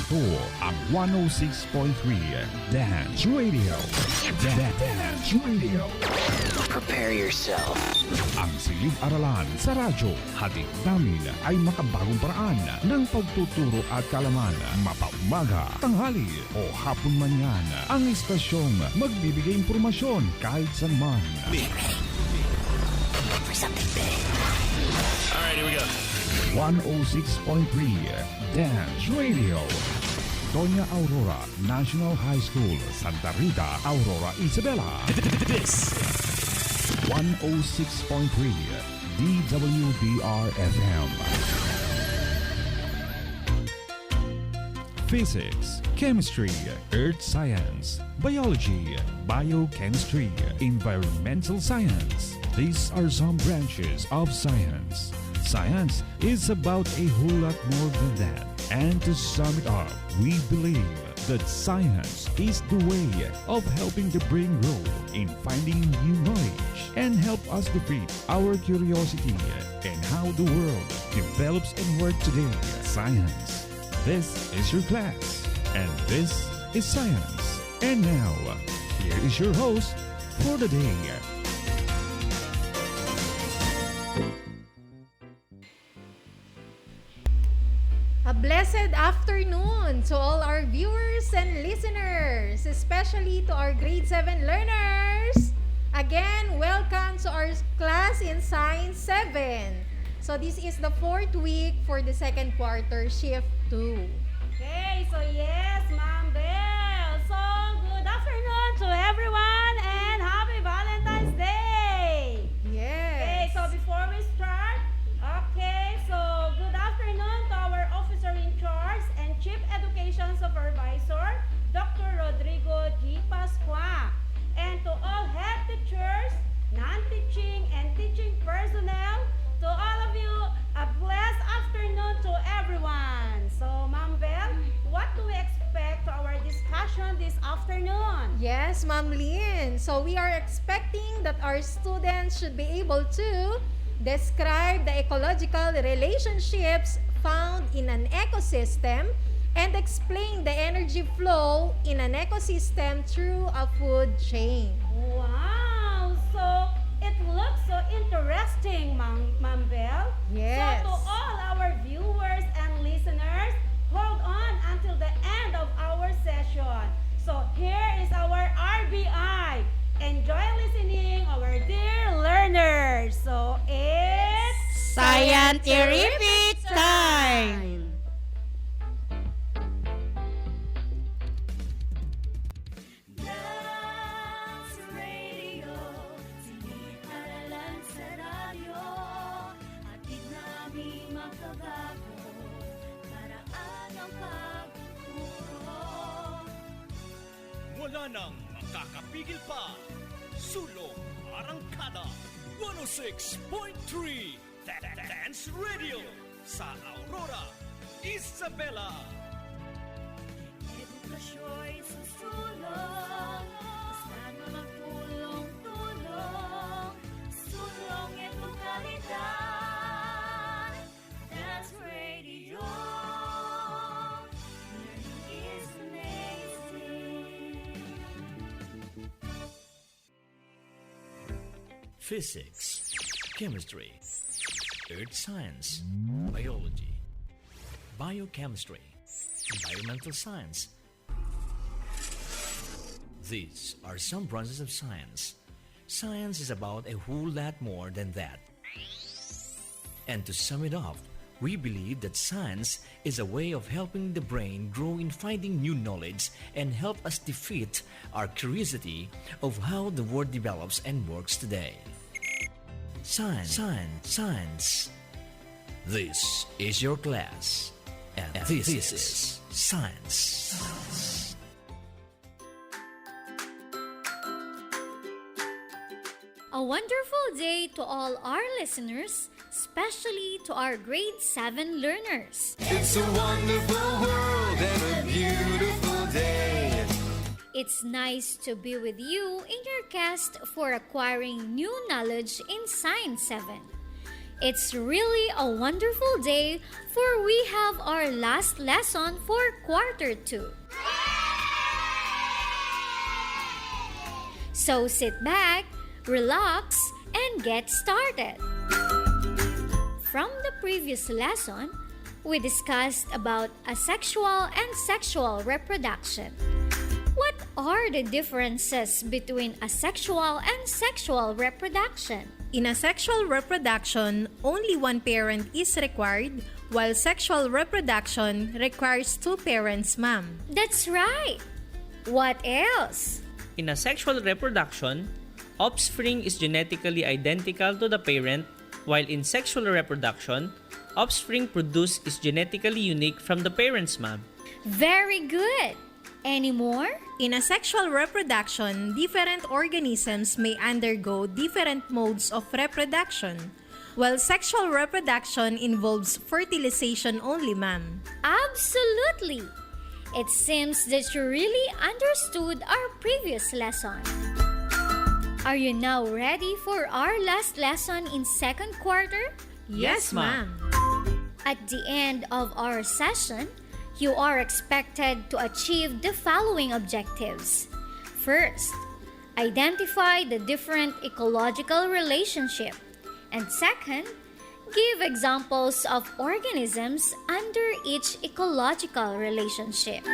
Ito ang 106.3 Dance Radio. Dance Radio. Prepare yourself. Ang silid-aralan sa radyo, hatid namin ay makabagong paraan ng pagtuturo at kalaman. Mapaumaga, tanghali o hapon man yan. Ang istasyong magbibigay impormasyon kahit saan man. For something big. Alright, here we go. 106.3 Dance Radio. Doña Aurora National High School, Santa Rita, Aurora, Isabela. This 106.3 DWDR-FM. Physics, Chemistry, Earth Science, Biology, Biochemistry, Environmental Science. These are some branches of science. Science is about a whole lot more than that. And to sum it up, we believe that science is the way of helping the brain grow in finding new knowledge and help us defeat our curiosity and how the world develops and works today. Science. This is your class, and this is science. And now, here is your host for the day. A blessed afternoon to all our viewers and listeners, especially to our grade 7 learners. Again, welcome to our class in Science 7. So this is the 4th week for the second quarter, shift 2. Okay, so yes, Ma'am Belle. So good afternoon to everyone and happy Valentine's Day. Yes. Okay, so before we start, so good afternoon to our officer in charge and Chief Education Supervisor, Dr. Rodrigo G. Pascua, and to all head teachers, non-teaching and teaching personnel, to all of you, a blessed afternoon to everyone. So, Ma'am Belle, what do we expect to our discussion this afternoon? Yes, Ma'am Lynn. So we are expecting that our students should be able to describe the ecological relationships found in an ecosystem and explain the energy flow in an ecosystem through a food chain. Wow! So, it looks so interesting, Ma'am Belle. Yes. So, to all our viewers and listeners, hold on until the end of our session. So, here is our RBI. Enjoy listening, our dear learners. So, it's Scientific time! Dance Radio, siniparalan sa radyo, hatid namin magbabago, paraan ang pagtuturo. Wala nang makakapigil pa. Sulong Arangkada 106.3 Dance Radio sa Aurora, Isabela. Edukasyo'y susulong, basta na magtulong-tulong, sulong edukalidad. Dance Radio, learning is amazing. Physics, Chemistry, Earth Science, Biology, Biochemistry, Environmental Science. These are some branches of science. Science is about a whole lot more than that. And to sum it up, we believe that science is a way of helping the brain grow in finding new knowledge and help us defeat our curiosity of how the world develops and works today. Science. This is your class, and this is Science. A wonderful day to all our listeners, especially to our grade 7 learners. It's a wonderful world and a beautiful day. It's nice to be with you in your quest for acquiring new knowledge in Science 7. It's really a wonderful day, for we have our last lesson for quarter 2. So sit back, relax, and get started. From the previous lesson, we discussed about asexual and sexual reproduction. What are the differences between asexual and sexual reproduction? In asexual reproduction, only one parent is required, while sexual reproduction requires 2 parents, ma'am. That's right. What else? In asexual reproduction, offspring is genetically identical to the parent, while in sexual reproduction, offspring produced is genetically unique from the parents, ma'am. Very good. Any more? In asexual reproduction, different organisms may undergo different modes of reproduction, while sexual reproduction involves fertilization only, ma'am. Absolutely. It seems that you really understood our previous lesson. Are you now ready for our last lesson in second quarter? Yes, ma'am. At the end of our session, you are expected to achieve the following objectives. First, identify the different ecological relationship. And second, give examples of organisms under each ecological relationship.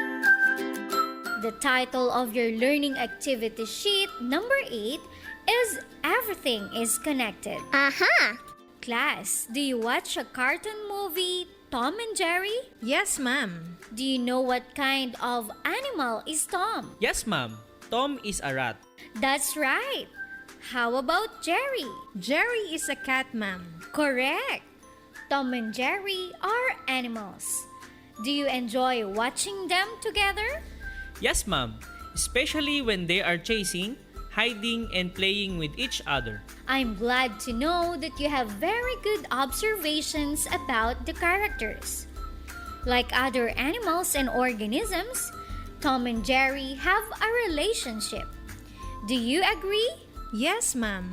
The title of your learning activity sheet number 8 is Everything is Connected. Aha! Class, do you watch a cartoon movie, Tom and Jerry? Yes, ma'am. Do you know what kind of animal is Tom? Yes, ma'am. Tom is a rat. That's right. How about Jerry? Jerry is a cat, ma'am. Correct. Tom and Jerry are animals. Do you enjoy watching them together? Yes, ma'am. Especially when they are chasing, hiding, and playing with each other. I'm glad to know that you have very good observations about the characters. Like other animals and organisms, Tom and Jerry have a relationship. Do you agree? Yes, ma'am.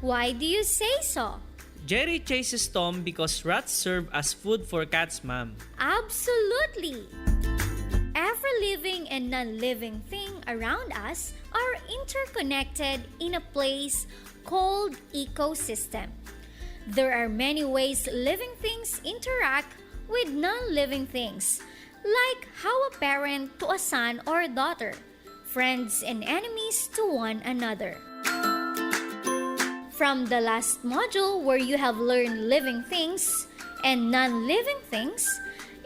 Why do you say so? Jerry chases Tom because rats serve as food for cats, ma'am. Absolutely! Every living and non-living thing around us are interconnected in a place called ecosystem. There are many ways living things interact with non-living things, like how a parent to a son or daughter, friends and enemies to one another. From the last module where you have learned living things and non-living things,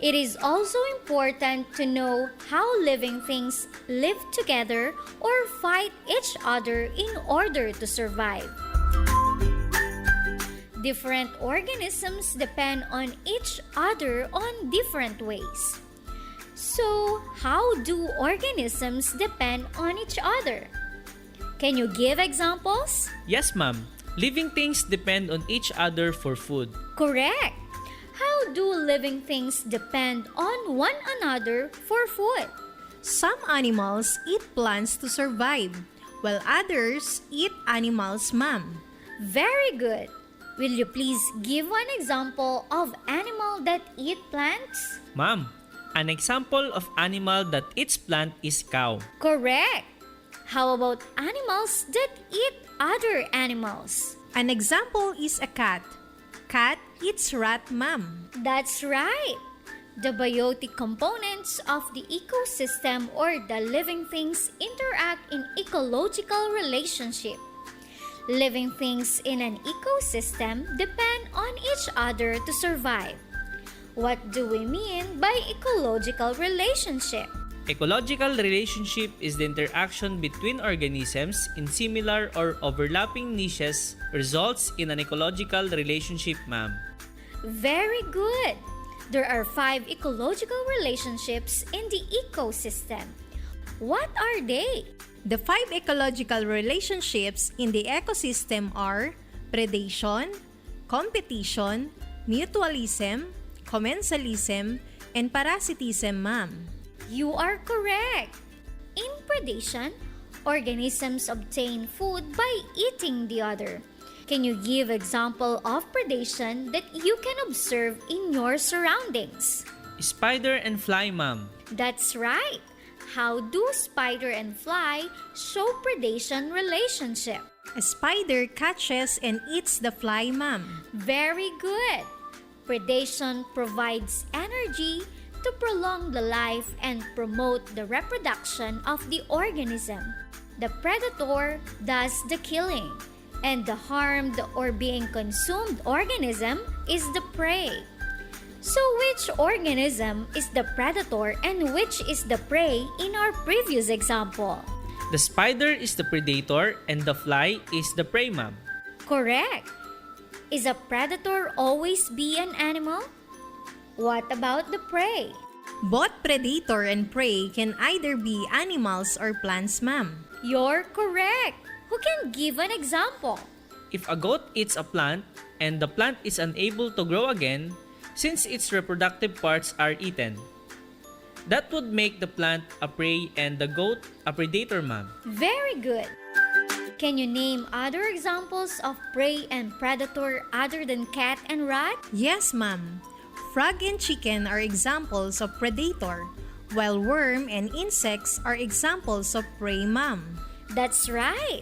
it is also important to know how living things live together or fight each other in order to survive. Different organisms depend on each other on different ways. So, how do organisms depend on each other? Can you give examples? Yes, ma'am. Living things depend on each other for food. Correct. How do living things depend on one another for food? Some animals eat plants to survive, while others eat animals, ma'am. Very good. Will you please give one example of animal that eat plants? Ma'am, an example of animal that eats plant is cow. Correct. How about animals that eat other animals? An example is a cat. Cat eats rat, ma'am. That's right. The biotic components of the ecosystem or the living things interact in ecological relationship. Living things in an ecosystem depend on each other to survive. What do we mean by ecological relationship? Ecological relationship is the interaction between organisms in similar or overlapping niches results in an ecological relationship, ma'am. Very good. There are 5 ecological relationships in the ecosystem. What are they? The 5 ecological relationships in the ecosystem are predation, competition, mutualism, commensalism, and parasitism, ma'am. You are correct. In predation, organisms obtain food by eating the other. Can you give example of predation that you can observe in your surroundings? Spider and fly, ma'am. That's right. How do spider and fly show predation relationship? A spider catches and eats the fly, ma'am. Very good. Predation provides energy to prolong the life and promote the reproduction of the organism. The predator does the killing, and the harmed or being consumed organism is the prey. So which organism is the predator and which is the prey in our previous example? The spider is the predator and the fly is the prey, ma'am. Correct. Is a predator always be an animal? What about the prey? Both predator and prey can either be animals or plants, ma'am. You're correct. Who can give an example? If a goat eats a plant and the plant is unable to grow again since its reproductive parts are eaten, that would make the plant a prey and the goat a predator, ma'am. Very good. Can you name other examples of prey and predator other than cat and rat? Yes, ma'am. Frog and chicken are examples of predator, while worm and insects are examples of prey, ma'am. That's right.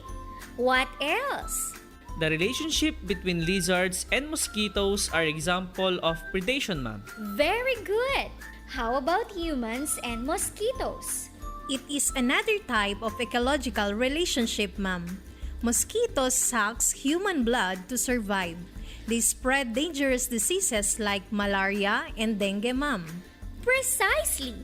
What else? The relationship between lizards and mosquitoes are example of predation, ma'am. Very good. How about humans and mosquitoes? It is another type of ecological relationship, ma'am. Mosquitoes sucks human blood to survive. They spread dangerous diseases like malaria and dengue, ma'am. Precisely.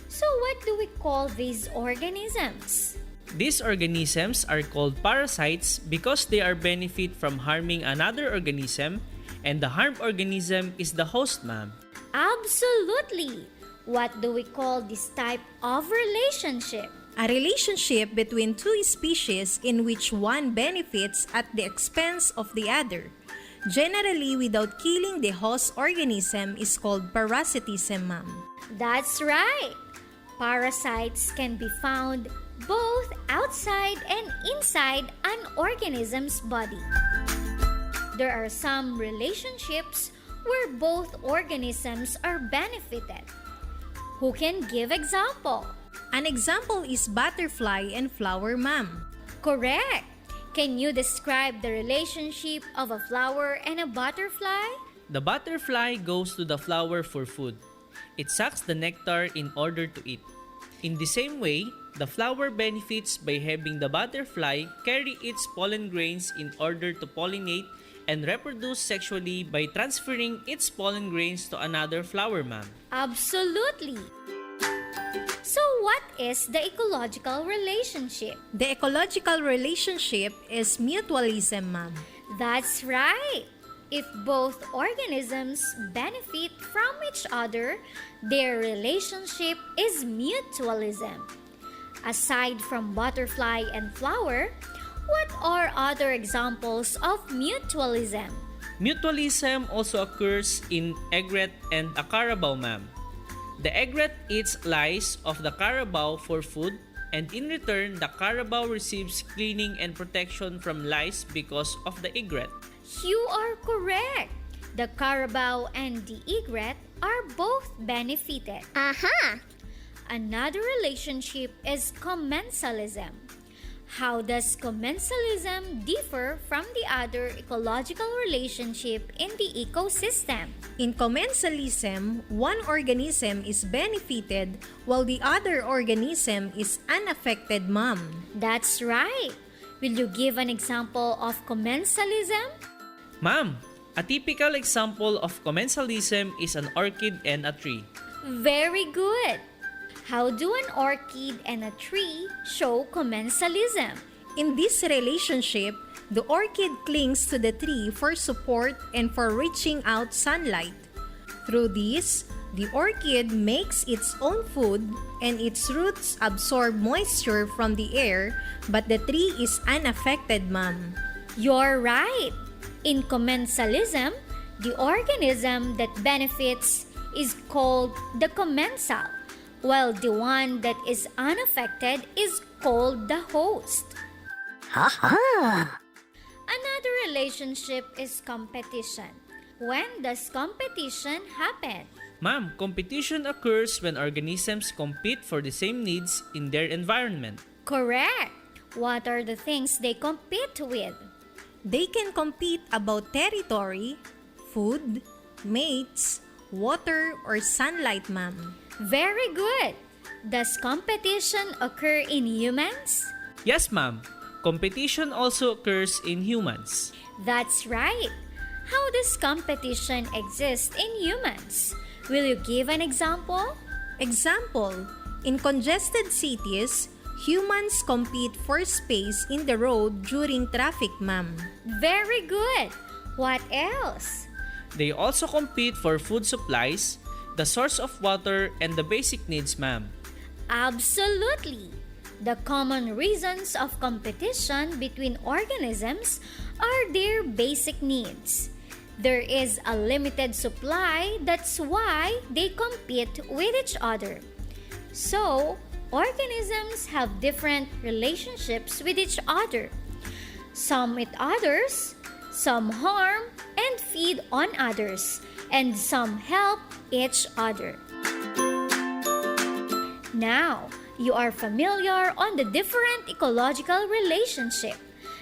So what do we call these organisms? These organisms are called parasites because they are benefit from harming another organism and the harmed organism is the host, ma'am. Absolutely. What do we call this type of relationship? A relationship between two species in which one benefits at the expense of the other, generally without killing the host organism, is called parasitism, ma'am. That's right. Parasites can be found both outside and inside an organism's body. There are some relationships where both organisms are benefited. Who can give example? An example is butterfly and flower, ma'am. Correct. Can you describe the relationship of a flower and a butterfly? The butterfly goes to the flower for food. It sucks the nectar in order to eat. In the same way, the flower benefits by having the butterfly carry its pollen grains in order to pollinate and reproduce sexually by transferring its pollen grains to another flower, ma'am. Absolutely. So what is the ecological relationship? The ecological relationship is mutualism, ma'am. That's right. If both organisms benefit from each other, their relationship is mutualism. Aside from butterfly and flower, what are other examples of mutualism? Mutualism also occurs in egret and a carabao, ma'am. The egret eats lice of the carabao for food, and in return, the carabao receives cleaning and protection from lice because of the egret. You are correct. The carabao and the egret are both benefited. Aha! Another relationship is commensalism. How does commensalism differ from the other ecological relationship in the ecosystem? In commensalism, one organism is benefited while the other organism is unaffected, ma'am. That's right. Will you give an example of commensalism? Ma'am, a typical example of commensalism is an orchid and a tree. Very good. How do an orchid and a tree show commensalism? In this relationship, the orchid clings to the tree for support and for reaching out sunlight. Through this, the orchid makes its own food and its roots absorb moisture from the air, but the tree is unaffected, ma'am. You're right. In commensalism, the organism that benefits is called the commensal, while the one that is unaffected is called the host. Ha ha! Another relationship is competition. When does competition happen? Ma'am, competition occurs when organisms compete for the same needs in their environment. Correct. What are the things they compete with? They can compete about territory, food, mates, water, or sunlight, ma'am. Very good. Does competition occur in humans? Yes, ma'am. Competition also occurs in humans. That's right. How does competition exist in humans? Will you give an example? Example, in congested cities, humans compete for space in the road during traffic, ma'am. Very good. What else? They also compete for food supplies, the source of water, and the basic needs, ma'am. Absolutely. The common reasons of competition between organisms are their basic needs. There is a limited supply, that's why they compete with each other. So, organisms have different relationships with each other. Some eat others, some harm and feed on others, and some help each other. Now, you are familiar on the different ecological relationship.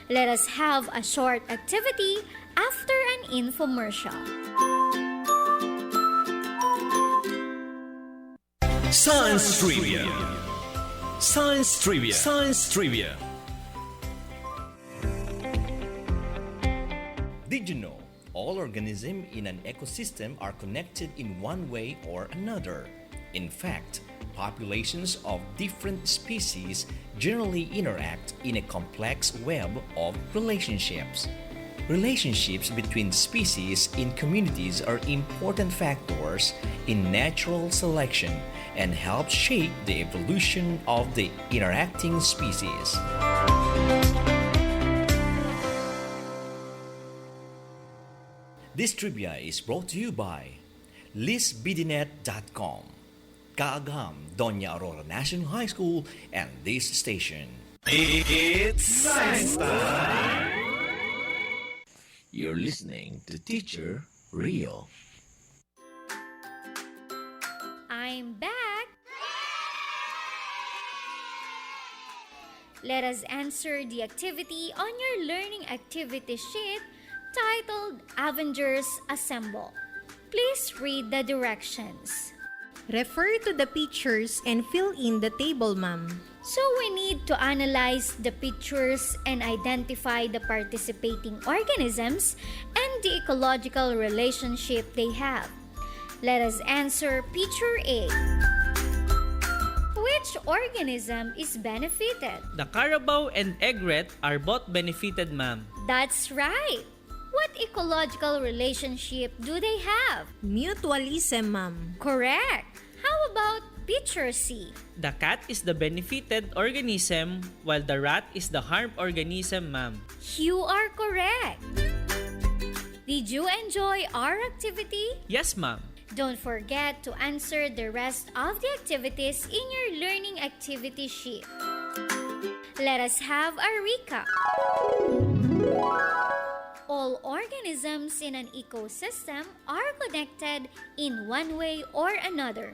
Let us have a short activity after an infomercial. Science Trivia. Science Trivia. Science Trivia. Did you know all organisms in an ecosystem are connected in one way or another? In fact, populations of different species generally interact in a complex web of relationships. Relationships between species in communities are important factors in natural selection and help shape the evolution of the interacting species. This trivia is brought to you by LizBidinet.com, Kaagam, Doña Aurora National High School, and this station. It's Science Time! You're listening to Teacher Rio. I'm back. Let us answer the activity on your learning activity sheet titled Avengers Assemble. Please read the directions. Refer to the pictures and fill in the table, ma'am. So we need to analyze the pictures and identify the participating organisms and the ecological relationship they have. Let us answer picture A. Which organism is benefited? The carabao and egret are both benefited, ma'am. That's right. What ecological relationship do they have? Mutualism, ma'am. Correct. How about picture C? The cat is the benefited organism while the rat is the harmed organism, ma'am. You are correct. Did you enjoy our activity? Yes, ma'am. Don't forget to answer the rest of the activities in your learning activity sheet. Let us have a recap. All organisms in an ecosystem are connected in one way or another.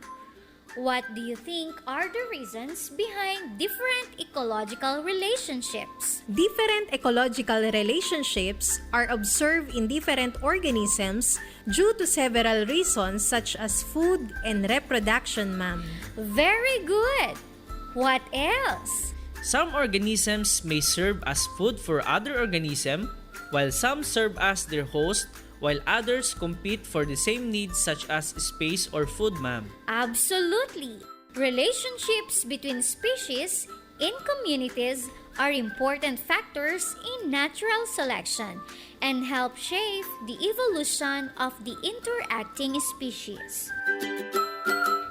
What do you think are the reasons behind different ecological relationships? Different ecological relationships are observed in different organisms due to several reasons such as food and reproduction, ma'am. Very good. What else? Some organisms may serve as food for other organisms, while some serve as their host, while others compete for the same needs such as space or food, ma'am. Absolutely. Relationships between species in communities are important factors in natural selection and help shape the evolution of the interacting species.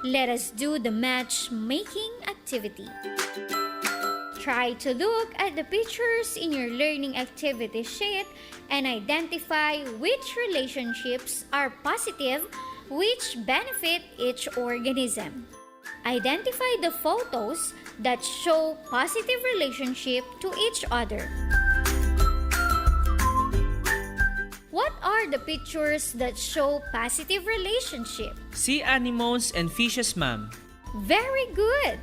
Let us do the matchmaking activity. Try to look at the pictures in your learning activity sheet and identify which relationships are positive, which benefit each organism. Identify the photos that show positive relationship to each other. What are the pictures that show positive relationship? Sea anemones and fishes, ma'am. Very good.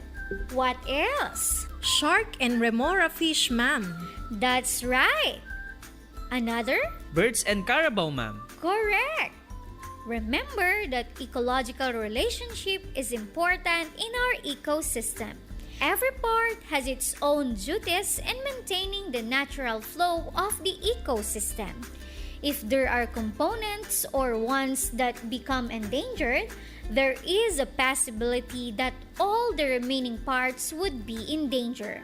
What else? Shark and remora fish, ma'am. That's right. Another? Birds and carabao, ma'am. Correct. Remember that ecological relationship is important in our ecosystem. Every part has its own duties in maintaining the natural flow of the ecosystem. If there are components or ones that become endangered, there is a possibility that all the remaining parts would be in danger.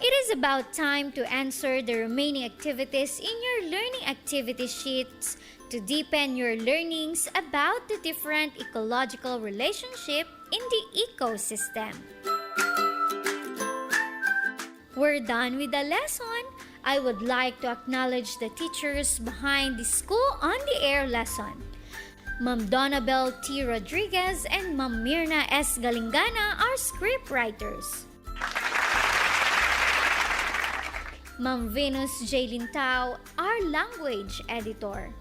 It is about time to answer the remaining activities in your learning activity sheets to deepen your learnings about the different ecological relationship in the ecosystem. We're done with the lesson. I would like to acknowledge the teachers behind the School on the Air lesson. Ma'am Donabel T. Rodriguez and Ma'am Mirna S. Galingana are script writers. Ma'am Venus J. Lintao, our language editor.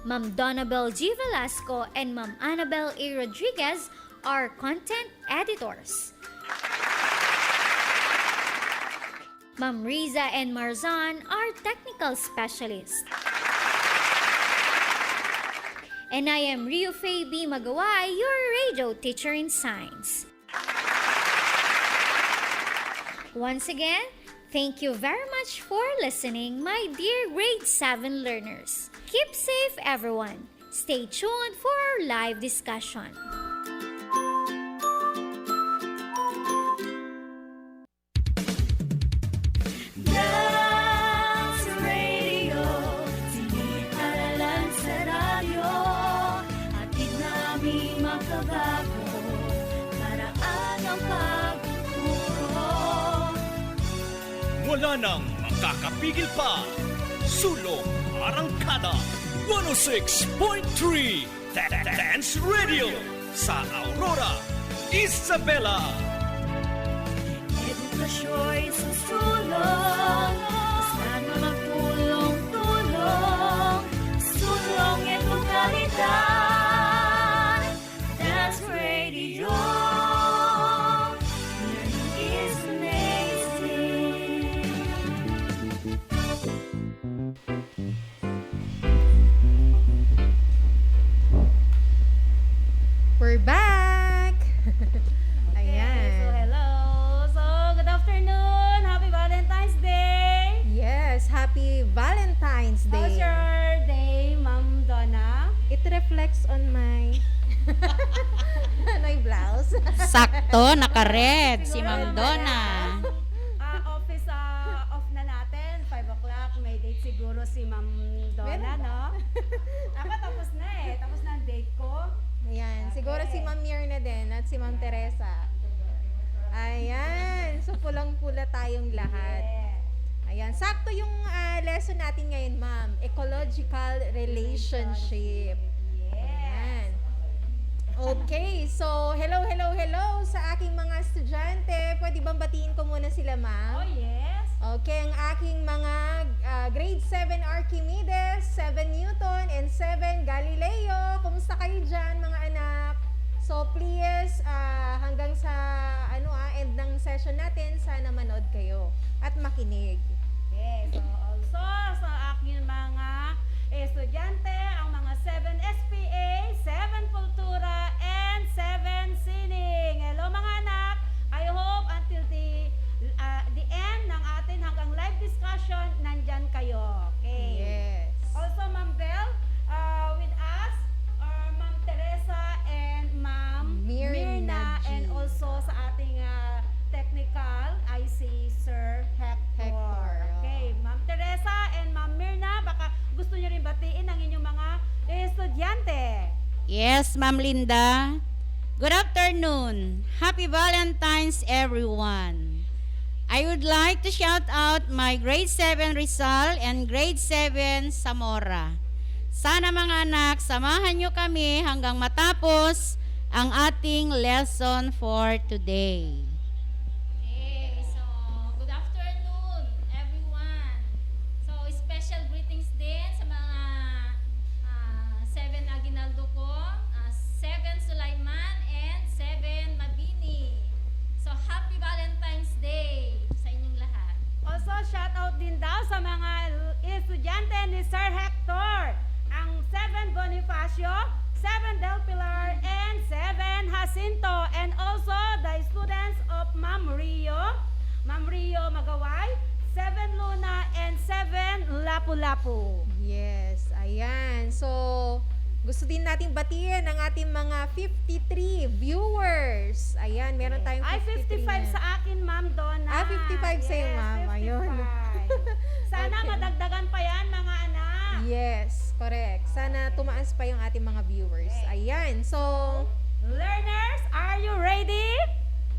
Ma'am Donabel G. Velasco and Ma'am Annabel A. Rodriguez are content editors. Ma'am Riza and Marzan are technical specialists. And I am Rio Faye B. Magaway, your radio teacher in science. Once again, thank you very much for listening, my dear grade 7 learners. Keep safe, everyone. Stay tuned for our live discussion. Dance Radio, siniparalan sa radyo. Atid namin makabago, paraan ang pagtuturo. Wala nang makakapigil pa. Sulong Arangkada 106.3 Dance Radio sa Aurora, Isabela. Edukasyo'y susulong, basta na magtulong-tulong. Sulong edukalidad, Dance Radio. Learning is amazing. We're back! Okay, so Ayan. hello. So, good afternoon. Happy Valentine's Day. Yes, happy Valentine's How's Day. your day, Ma'am Donna? It reflects on my my blouse. Sakto, naka-red si Siguro Ma'am naman Donna. Office off na natin. 5 o'clock. May date siguro si Ma'am Donna, Meron ba? no? Ako tapos na eh. Tapos na ang date ko. Ayan, siguro si Ma'am Mirna din at si Ma'am Teresa. Ayan, so pulang-pula tayong lahat. Ayan, sakto yung lesson natin ngayon, ma'am. Ecological relationship. Ayan. Okay, so hello sa aking mga estudyante. Pwede bang batiin ko muna sila, ma'am? Oh, yes. Okay, ang aking mga grade 7 Archimedes, 7 Newton, and 7 Galileo. Kumusta kayo dyan, mga anak? So please, hanggang sa end ng session natin, sana manood kayo at makinig. Okay, so also sa aking mga estudyante, ang mga 7 SPA, 7 Kultura, and 7 Sining. Hello mga anak! I hope until the end ng atin hanggang live discussion, nandyan kayo. Okay. Yes. Also, Ma'am Bell, with us, Ma'am Teresa and Ma'am Mirna G. and also sa ating technical, I see Sir Hector. Okay, Ma'am Teresa and Ma'am Mirna, baka gusto nyo rin batiin ang inyong mga estudyante. Yes, Ma'am Linda. Good afternoon. Happy Valentine's, everyone. I would like to shout out my grade 7 Rizal and grade 7 Zamora. Sana mga anak, samahan nyo kami hanggang matapos ang ating lesson for today. Okay, so good afternoon, everyone. estudyante ni Sir Hector, ang 7 Bonifacio, 7 Del Pilar, and 7 Jacinto, and also the students of Ma'am Rio Magaway, 7 Luna, and 7 Lapu-Lapu. Yes, ayan. So, gusto din nating batiin ang ating mga 53 viewers. Ayan, meron tayong 53 Ay, 55 na. sa akin, Ma'am Donna. 55 sa'yo, Ma'am. Ayun. 55. Sana Okay. madagdagan pa yan, mga anak. Yes, correct. Sana tumaas pa yung ating mga viewers. Ayan, so, Learners, are you ready?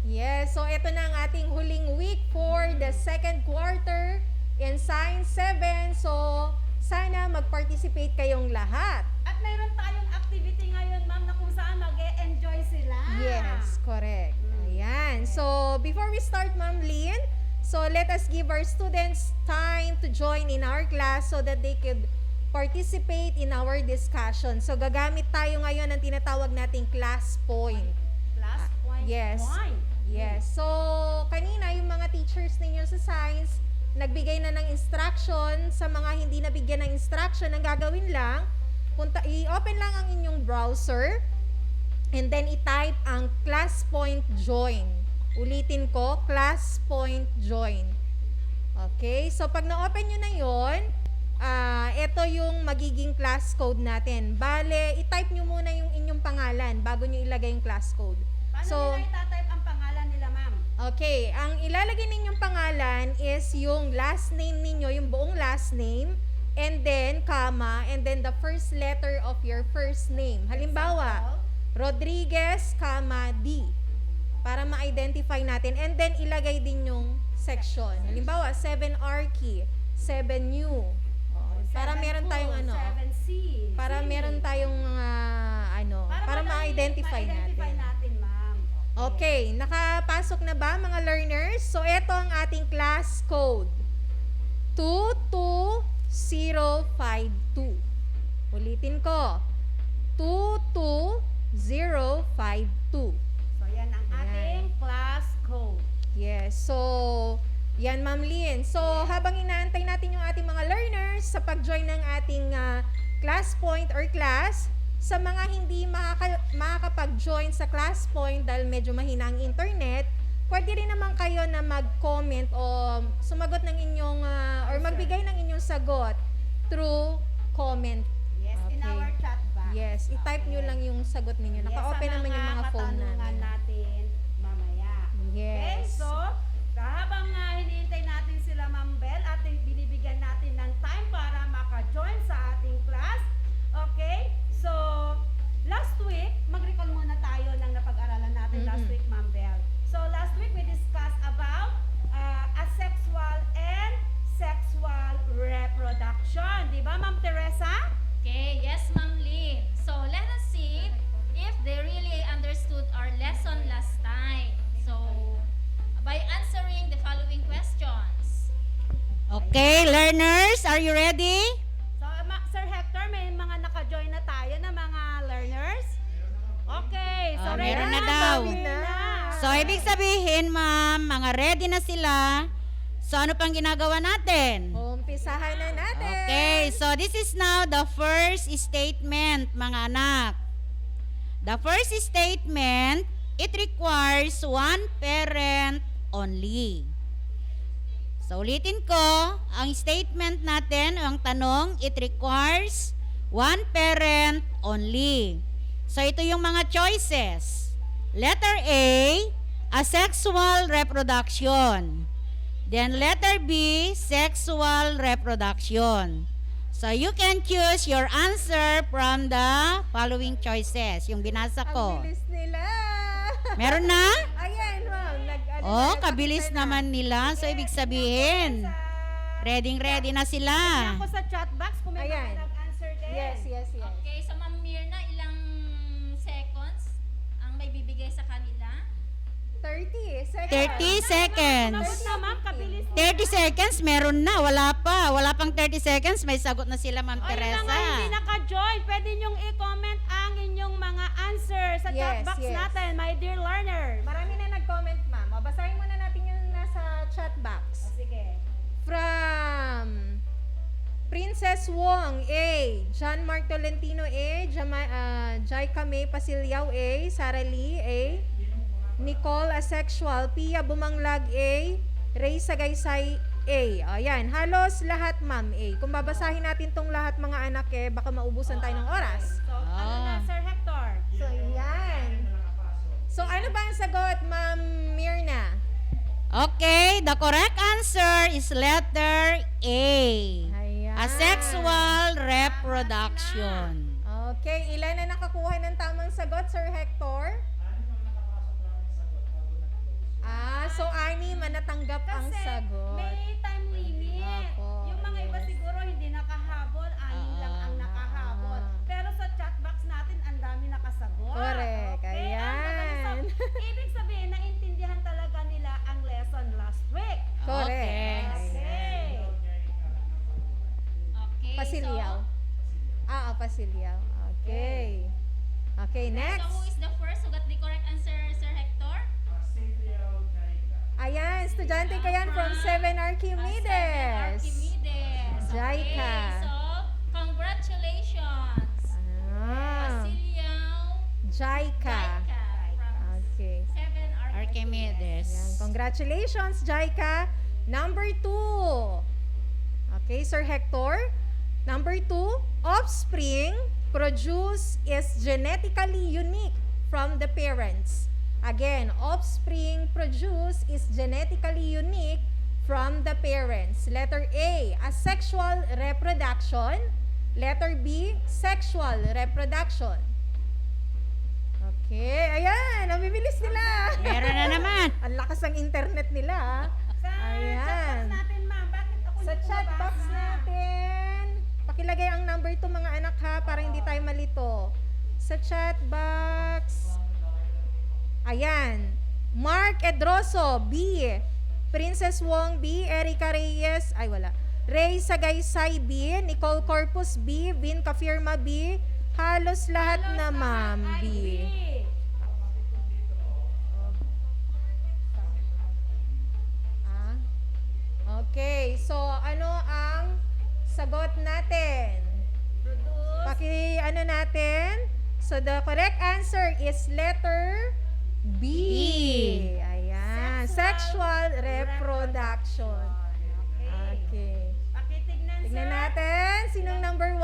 yes, so ito na ang ating huling week for the second quarter in Science 7. So, sana mag-participate kayong lahat. At mayroon tayong activity ngayon, ma'am, na kung saan mag-e-enjoy sila. Yes, correct. Ayan. So, before we start, Ma'am Lynn, so let us give our students time to join in our class so that they could participate in our discussion. So, gagamit tayo ngayon ng tinatawag nating class point. Class point. Yes. Point. Yes. So, kanina yung mga teachers ninyo sa science, nagbigay na ng instruction. Sa mga hindi nabigyan ng instruction, ang gagawin lang, i-open lang ang inyong browser and then i-type ang class point join. Ulitin ko, class point join. Okay? So, pag na-open nyo na yon, ito yung magiging class code natin. Bale, i-type nyo muna yung inyong pangalan bago nyo ilagay yung class code. Paano nila itatype ang pangalan nila, ma'am? Okay, ang ilalagay ninyong pangalan is yung last name ninyo, yung buong last name, and then comma, and then the first letter of your first name. Halimbawa, Rodriguez, comma, D. Para ma-identify natin. And then, ilagay din yung section. Halimbawa, 7R-key, 7U. Para meron tayong ano. 7C. Para meron tayong para ma-identify natin. Ma'am. Okay, nakapasok na ba mga learners? So, ito ang ating class code. 22052. Ulitin ko. 22052. So, yan ang ating class code. Yes. So, yan, Ma'am Lynn. So, habang inaantay natin yung ating mga learners sa pag-join ng ating class point or class, sa mga hindi makakapag-join sa class point dahil medyo mahina ang internet, pwede rin naman kayo na mag-comment o sumagot ng inyong, or magbigay ng inyong sagot through comment. Yes, in Okay. our chat box. Yes, i-type nyo lang yung sagot ninyo. Naka-open naman yung mga phone katanungan namin. natin mamaya. Okay, Yes. so, habang hinihintay natin sila, Ma'am Bell, at binibigyan natin ng time para maka-join sa ating class. Okay, so, last week, mag-recall muna tayo ng napag-aralan natin last week, Ma'am Bell. So, last week, we discussed about asexual and sexual reproduction. Di ba, Ma'am Teresa? Okay, yes, Ma'am Lynn. So, let us see if they really understood our lesson last time. So, by answering the following questions. Okay, learners, are you ready? So, Sir Hector, may mga naka-join na tayo na mga learners? Okay, so ready meron na na, daw. ready na. So, ibig sabihin, ma'am, mga ready na sila. So, ano pang ginagawa natin? Umpisahan na natin. Okay, so this is now the first statement, mga anak. The first statement, it requires one parent only. So, ulitin ko, ang statement natin, ang tanong, it requires one parent only. So, ito yung mga choices. Letter A, asexual reproduction. Then, letter B, sexual reproduction. So, you can choose your answer from the following choices, yung binasa ko. Ang bilis nila. Meron na? Ayan, ma'am. Oh, kabilis naman nila. So, ibig sabihin, ready na sila. Ako sa chat box kung may Ayan. mga nag-answer din. Yes. Okay, so Ma'am Mirna, ilang seconds ang may bibigay sa kanila? 30 seconds. 30 seconds. Sumagot na, ma'am, kabilis. 30 seconds, meron na. Wala pa. Wala pang 30 seconds. May sagot na sila, Ma'am O, yun Teresa. na nga, hindi naka-join. Pwede nyong i-comment ang inyong mga answer sa chat Yes, box yes. natin, my dear learners. Marami na nag-comment, ma'am. O, basahin muna natin yung nasa chat box. O, sige. From Princess Wong, A. John Mark Tolentino, A. Jaika May Pasilyaw, A. Sara Lee, A. Nicole Asexual, Pia Bumanglag, A. Ray Sagaysay, A. Ayan, halos lahat, ma'am, A. Kung babasahin natin tong lahat, mga anak, baka maubusan tayo ng oras. So, ano na, Sir Hector? So, yan. So, ano ba ang sagot, Ma'am Mirna? Okay, the correct answer is letter A. Ayan. Asexual reproduction. Okay, ilan na nakakuha ng tamang sagot, Sir Hector? So 6 natanggap ang Kasi sagot. may time limit. Opo, Yung mga iba yes. siguro hindi nakahabol, 6 lang ang nakahabol. Pero sa chat box natin, ang dami nakasagot. Correct, Okay, ang ayan. magaling. So, ibig sabihin, naintindihan talaga nila ang lesson last week. Correct. Okay. Okay. Pasilyaw. Pasilyaw. Okay. Okay, So, next. who is the first who got the correct answer, Sir Hector? Ayan, estudyante ka yan from 7 Archimedes. Archimedes. Jaika. Okay, so, congratulations. Pasilyaw. Jaika. From Okay. 7 Archimedes. Ayan, congratulations, Jaika. Number 2. Okay, Sir Hector. Number 2, offspring produce is genetically unique from the parents. Again, offspring produce is genetically unique from the parents. Letter A, asexual reproduction. Letter B, sexual reproduction. Okay, ayan, ang bibilis nila. Meron na naman. Ang lakas ng internet nila. Sa Ayan. chat box natin, ma'am, bakit ako Sa hindi chat box bumabasa? natin, pakilagay ang number to, mga anak, ha, para hindi tayo malito. Sa chat box, ayan, Mark Edroso, B. Princess Wong, B. Erica Reyes, ay wala. Ray Sagaysay, B. Nicole Corpus, B. Vin Kafirma, B. Halos lahat na, ma'am, B. Okay, so ano ang sagot natin? Ano natin? So the correct answer is letter B. Ayan, sexual reproduction. Okay. Pakitignan, sir. Tignan natin, sinong number 1?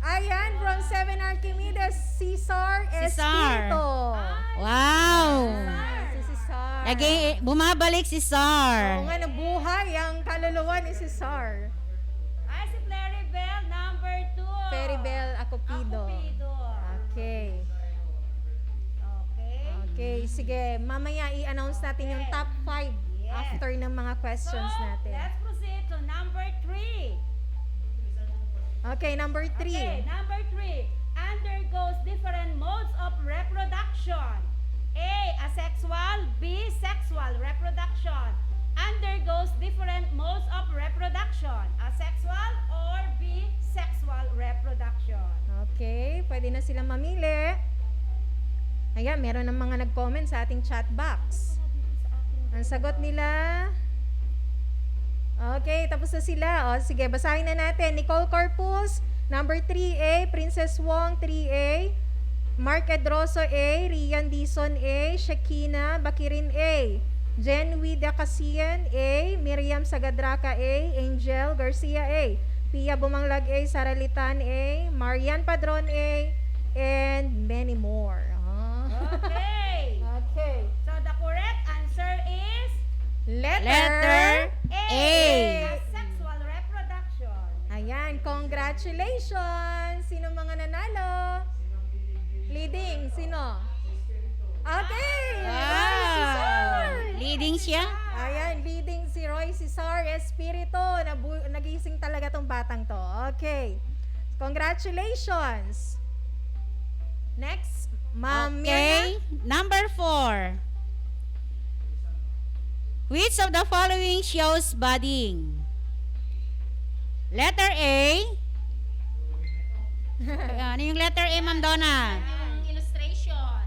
Ayan, from 7 Archimedes, Cesar Espirito. Wow. Si Cesar. Lagi, bumabalik si Sar. Oo nga, nabuhay ang kaluluwa ni Cesar. Ay, si Claribel, number 2. Peribel Acopido. Okay. Okay. Okay, sige. Mamaya i-announce natin yung top 5 after ng mga questions natin. Let's proceed to number 3. Okay, number 3. Okay, number 3. Undergoes different modes of reproduction. A. Asexual. B. Sexual reproduction. Undergoes different modes of reproduction. Asexual or B. Sexual reproduction. Okay, pwede na silang mamili. Ayan, meron ng mga nag-comment sa ating chat box. Ang sagot nila... Okay, tapos na sila. O, sige, basahin na natin. Nicole Corpus, number 3A. Princess Wong, 3A. Mark Edroso, A. Rian Dizon, A. Shakina Bakirin, A. Jen Wida Casian, A. Miriam Sagadraca, A. Angel Garcia, A. Pia Bumanglag, A. Sara Litan, A. Marian Padron, A. And many more. Okay. Okay. So the correct answer is Letter A. asexual reproduction. Ayan, congratulations! Sino mga nanalo? Leading, sino? Okay! Roy Cesar! Leading siya. Ayan, leading si Roy Cesar Espirito. Nagising talaga tong batang to. Okay. Congratulations! Next, Ma'am Okay, number 4. Which of the following shows budding? Letter A. Ano yung letter A, Ma'am Donna? Yung illustration.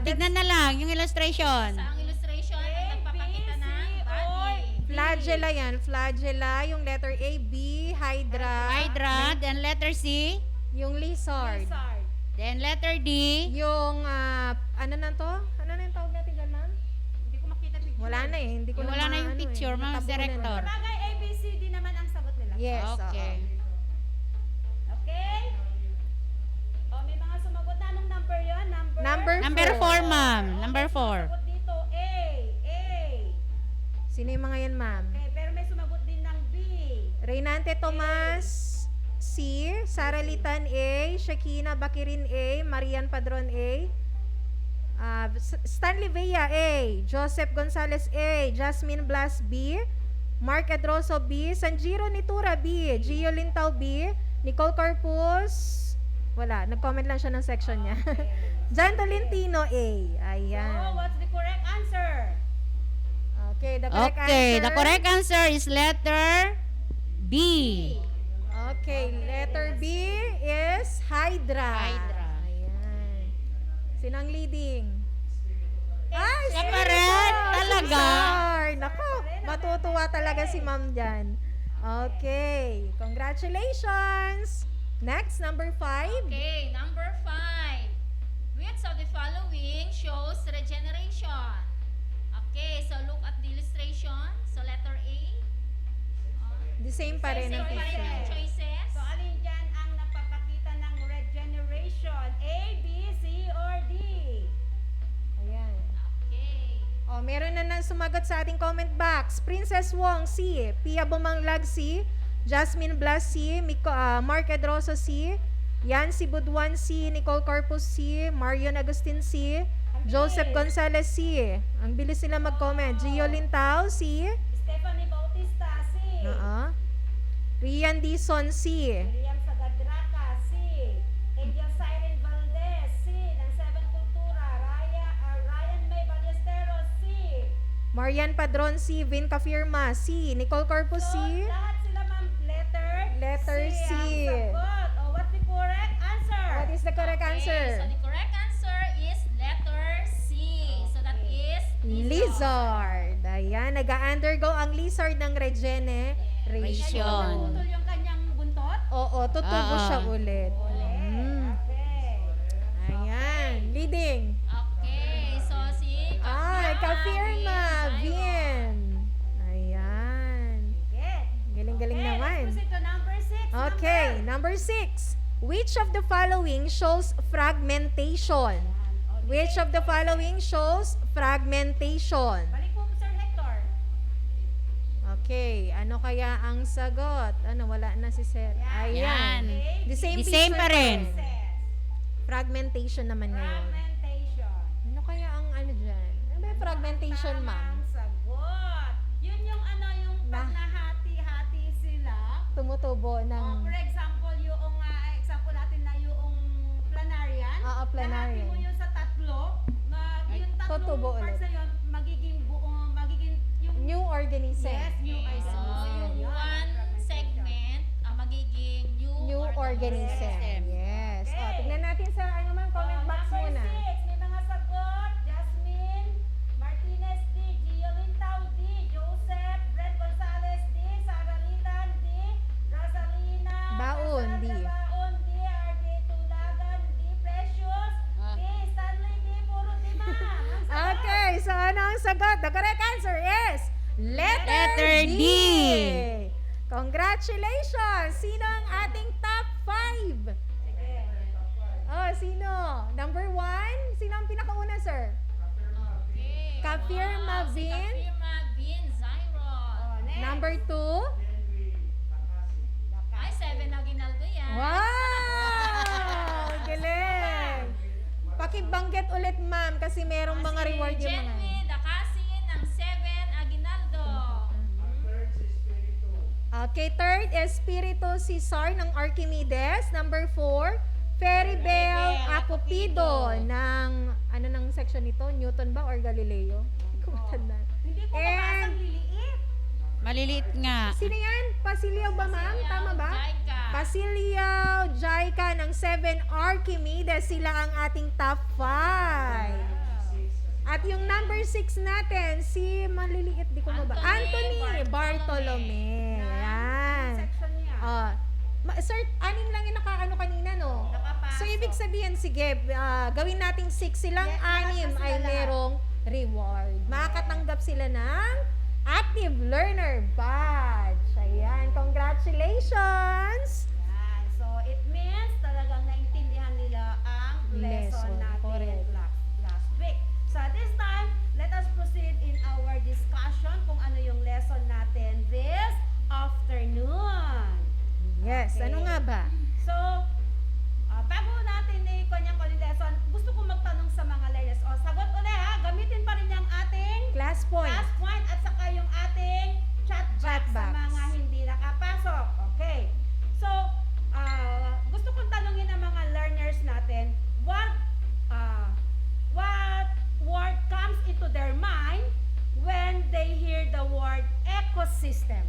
Tignan na lang yung illustration. Sa ang illustration ay nagpapakita ng body. Flagellar Flagella yan. Flagella, yung letter A, B, Hydra. Hydra. Then letter C. Yung lizard. Lizard. Then letter D. Yung, ano na to? Ano na yung tawag natin dyan, ma'am? Hindi ko makita picture. Wala na eh. Hindi ko na Wala na yung maano picture, ma'am, natabunan director. na. Bagay ABCD naman ang sagot nila. Yes. Okay. Okay? O, may mga sumagot na. Anong number yun? Number 4, ma'am. Number 4. Sumagot dito, A. Sino yung mga yan, ma'am? Okay, pero may sumagot din ng B. Reynante Tomas, C. Sara Litan, A. Shakina Bakirin, A. Marian Padron, A. Stanley Villa, A. Joseph Gonzalez, A. Jasmine Blas, B. Mark Edroso, B. Sanjiro Nitura, B. Gio Lintao, B. Nicole Corpus, wala. Nag-comment lang siya ng section niya. Jan Tolentino, A. Ayan. So, what's the correct answer? Okay, the correct Okay, answer. the correct answer is letter B. Okay, letter B is Hydra. Hydra. Ayan. Sino ang leading? Ay, Separate talaga. Nako, matutuwa talaga si ma'am dyan. Okay, congratulations. Next, number 5. Okay, number 5. Which of the following shows regeneration? Okay, so look at the illustration. So letter A. The same pa rin ang Same pa rin ang picture. choices. So, alin dyan ang napapakita ng regeneration? A, B, C, or D? Ayan. Okay. Oh, meron na sumagot sa ating comment box. Princess Wong, C. Pia Bumanglag, C. Jasmine Blas, C. Mark Edroso, C. Yancy Budwan, C. Nicole Corpus, C. Marion Agustin, C. Joseph Gonzalez, C. Ang bilis nila mag-comment. Gio Lintao, C. Stephanie Bautista, C. Rian Dison, C. William Sagadraca, C. Angel Siren Valdez, C. Ng 7 Kultura. Ryan May Ballesteros, C. Marian Padron, C. Vin Cafirma, C. Nicole Corpus, So, C. lahat sila ma'am, Letter C. Ang sagot. O, what's the correct answer? What is the correct Okay, answer? so the correct answer is letter C. So that is Lizard. Ayan, nag-undergo ang lizard ng regeneration. Putol yung kanyang buntot? Oo, tutubo siya ulit. Okay. Ayan, leading. Okay, so si Ay, Kafirma, Vin. Ayan. Good. Galing-galing Okay, naman. let's proceed to number 6. Okay, number 6. Which of the following shows fragmentation? Which of the following shows fragmentation? Balik po, Sir Hector. Okay, ano kaya ang sagot? Ano, wala na si Sir. Ayan. Okay. The same The same picture pa rin. Fragmentation naman ngayon. Fragmentation. Ano kaya ang ano dyan? Ano ba yung fragmentation, ma'am? Tamang sagot. Yun yung ano, yung pag nahati-hati sila. Tumutubo ng... For example, yung example natin na yung planarian. planarian. Nahati mo yun sa tatlo. Yung tatlong tutubo parts ulit. na yun, magiging buo, magiging yung... New organism. Yes, new So organism. yung one segment magiging New organism. Yes. O, tignan natin sa ano man, comment box Number muna. 6, may mga sagot. Jasmine Martinez D. Gio Lintao D. Joseph Brett Gonzalez D. Sara Litan D. Rosalina Baon, D. Baon D. RJ Tulagan D. Precious D. Stanley D. Puro D. Ma'am. Ang sagot. Okay, so ano ang sagot? The correct answer is letter D. Congratulations! Sino ang ating top 5? Oh, sino? Number 1? Sino ang pinakauna, sir? Okay. Kafirma Si Bin. Kafirma Bin Zyron. Number 2? Ay, 7 na ginaldo yan. Wow! Galing! Pakibanggit ulit, ma'am, kasi merong mga reward yung mga... Jenny Dakasin ng 7 Aguinaldo. Okay, third, Espiritu Cesar ng Archimedes. Number 4, Feribel Acopido ng, ano ng section nito? Newton ba or Galileo? Hindi ko matanda. Hindi ko mabasang liliit. Maliliit nga. Sino yan? Pasiliao ba, ma'am? Tama ba? Jaika. Pasiliao, Jaika ng 7 Archimedes. Sila ang ating top 5. At yung number 6 natin, si maliliit, di ko maba. Anthony Bartolome Sir, 6 lang yung nakaano kanina, no? Nakapasok. So, ibig sabihin, sige, gawin nating 6 silang Yeah, 6 lahat na ay sila merong reward. Makakatanggap sila ng Active Learner Badge. Ayan, congratulations! Yan. So, it means talagang naintindihan nila ang lesson Lesson, natin correct. last week. So, at this time, let us proceed in our discussion kung ano yung lesson natin this afternoon. Yes, Okay. ano nga ba? So, bago natin kanyang lesson, gusto kong magtanong sa mga learners. O, sagot ulit ha, gamitin pa rin yung ating Class point. class point at saka yung ating chat box Chat sa box. mga hindi nakapasok. Okay. So, gusto kong tanungin ang mga learners natin, what word comes into their mind when they hear the word ecosystem?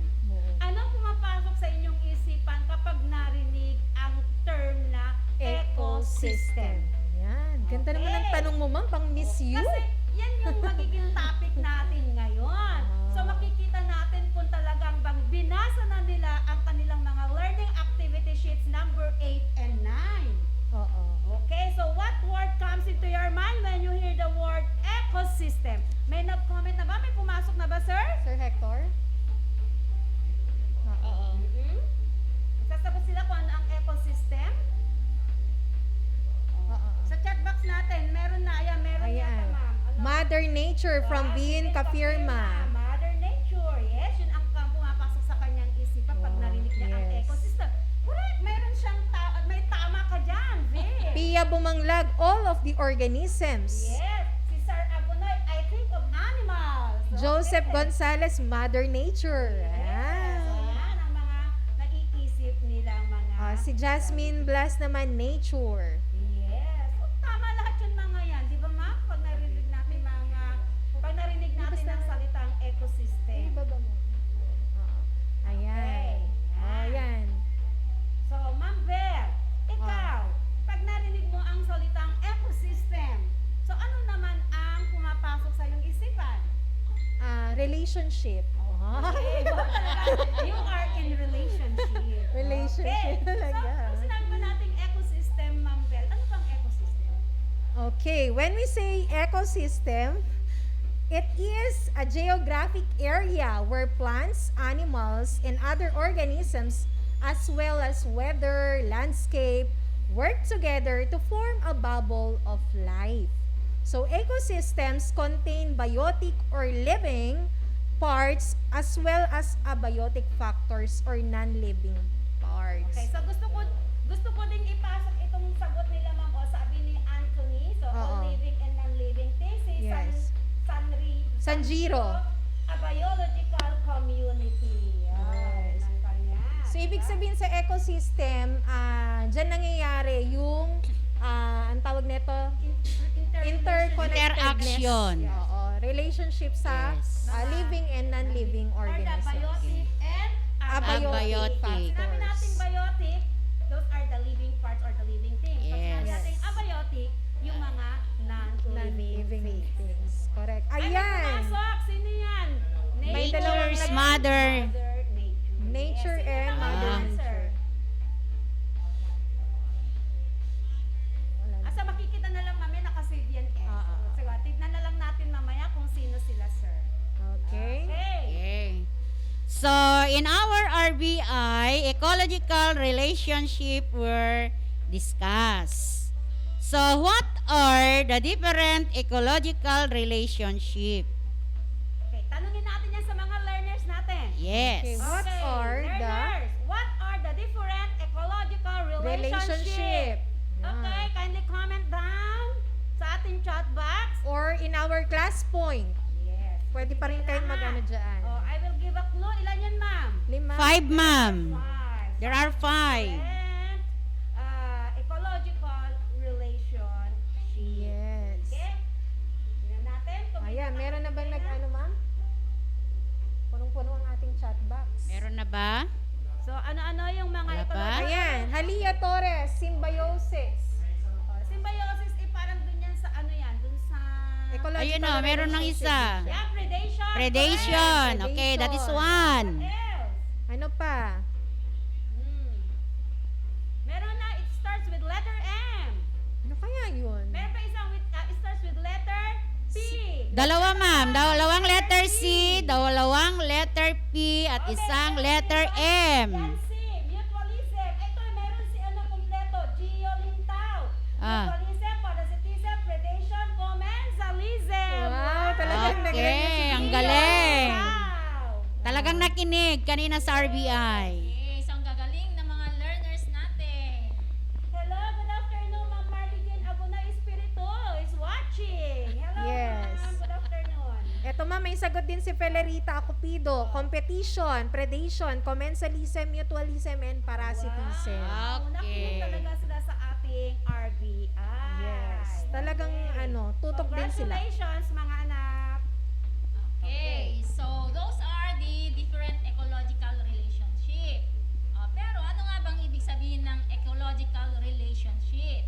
Anong pumapasok sa inyong isipan kapag narinig ang term na ecosystem? Yan. Ganda naman ang Okay. tanong mo, ma'am, pang miss you. Kasi yan yung magiging topic natin ngayon. So makikita natin kung talagang bang binasa na nila ang kanilang mga learning activity sheets number 8 and 9. Oo. Okay, so what word comes into your mind when you hear the word ecosystem? May nag-comment na ba? May pumasok na ba, sir? Sir Hector? Oo. Sasagot sila kung ano ang ecosystem? Oo. Sa chat box natin, meron na. Ayan, meron Ayan. yata, ma'am. Ano? Mother Nature from Bean Kafirma. Mother Nature. Yes, yun ang pumapasok sa kanyang isipan pag Oh, narinig niya ang yes. ecosystem. Correct, meron siyang may tama ka dyan, Vic. Pia Bumanglag, all of the organisms. Yes, si Sir Agonoy, I think of animals. Joseph Okay. Gonzalez, Mother Nature. Yes, ayan ang mga naiisip nilang mga... Si Jasmine Blas naman, Nature. Yes. So, tama lahat yung mga yan. Di ba, ma'am? Pag narinig natin ang salitang ecosystem. Ibaba mo. Oo. Ayan. Okay. Ayan. So, Ma'am Beth, ikaw, pag narinig mo ang salitang ecosystem, so ano naman ang pumapasok sa iyong isipan? Relationship. Okay. You are in relationship. Relationship Okay. talaga. So, kung sinabi mo nating ecosystem, Ma'am Beth, ano bang ecosystem? Okay, when we say ecosystem, it is a geographic area where plants, animals, and other organisms, as well as weather, landscape, work together to form a bubble of life. So, ecosystems contain biotic or living parts as well as abiotic factors or non-living parts. Okay, so gusto ko ding ipasok itong sagot nila, ma'am, o sabi ni Anthony, so all Oo. living and non-living things, si Yes. Sanjiro. a biological community. Yan, Yes. ang kanya. So, ibig sabihin sa ecosystem, dyan nangyayari yung, ang tawag nito, interconnectedness. Interaction. Oo, relationship sa Yes. living and non-living Or the organisms. biotic and Abiotic. Pag sinabi natin biotic, those are the living parts or the living things. Pag sinabi Yes. natin abiotic, yung mga non-living Non-living things. Correct. Ay, may Ayan. pumasok. Sino yan? May Nature dalawang Nature's and mother. Nature Yes. Sino and yung mother answer? nature. Wala na. Asa makikita na lang mamaya nakasave yan eh. So, tignan na lang natin mamaya kung sino sila, sir. Okay. Okay. Okay. So, in our RBI, ecological relationship were discussed. So, what are the different ecological relationship? Okay, tanungin natin yan sa mga learners natin. Yes. Okay, what Okay, are the learners, what are the different ecological relationship? Okay, kindly comment down sa ating chat box. or in our class point? Yes. Pwede pa rin kayong mag-ano dyan. Oh, I will give a clue. Ilan yan, ma'am? 5. 5, ma'am. 5. There are 5. And ecological relationship. Yes. Okay? Tingnan natin. kung may Ayan, meron na bang nakakita. nag-ano, ma'am? Punong-puno ang ating chat box. Meron na ba? So, ano-ano yung mga Wala pa? ecological? Ayan, Halia Torres, symbiosis. Symbiosis, parang dun yan sa ano yan? Dun sa... Ecological Ayun o, meron ng relationship. isa. Yeah, predation. Predation. Correct. Okay, that is Predation. one. Correct. What else? Ano pa? letter M. Ano kaya yun? Meron pa isang starts with letter P. Dalawa, ma'am. Dalawang letter C, dalawang letter P, at isang letter M. Yan si mutualism. Ito, meron si ano kumpleto. Geolintaw. Ah. Mutualism, parasitism, predation, commensalism. Wow, talagang nagaling Okay, si ang Gio. galing. Wow. Talagang nakinig kanina sa RBI. Okay, so ang gagaling ng mga learners natin. Hello, good afternoon, Ma'am Marley Jane Aguna Espiritu is watching. Hello, Yes. ma'am. Good afternoon. Eto ma'am, may sagot din si Felerita Acupido. Competition, predation, commensalism, mutualism, and parasitism. Wow. Nakinig talaga sila sa ating RBI. Yes. Talagang tutok din sila. Congratulations, mga anak. Okay, so those are the different ecological relationship. Pero ano nga bang ibig sabihin ng ecological relationship?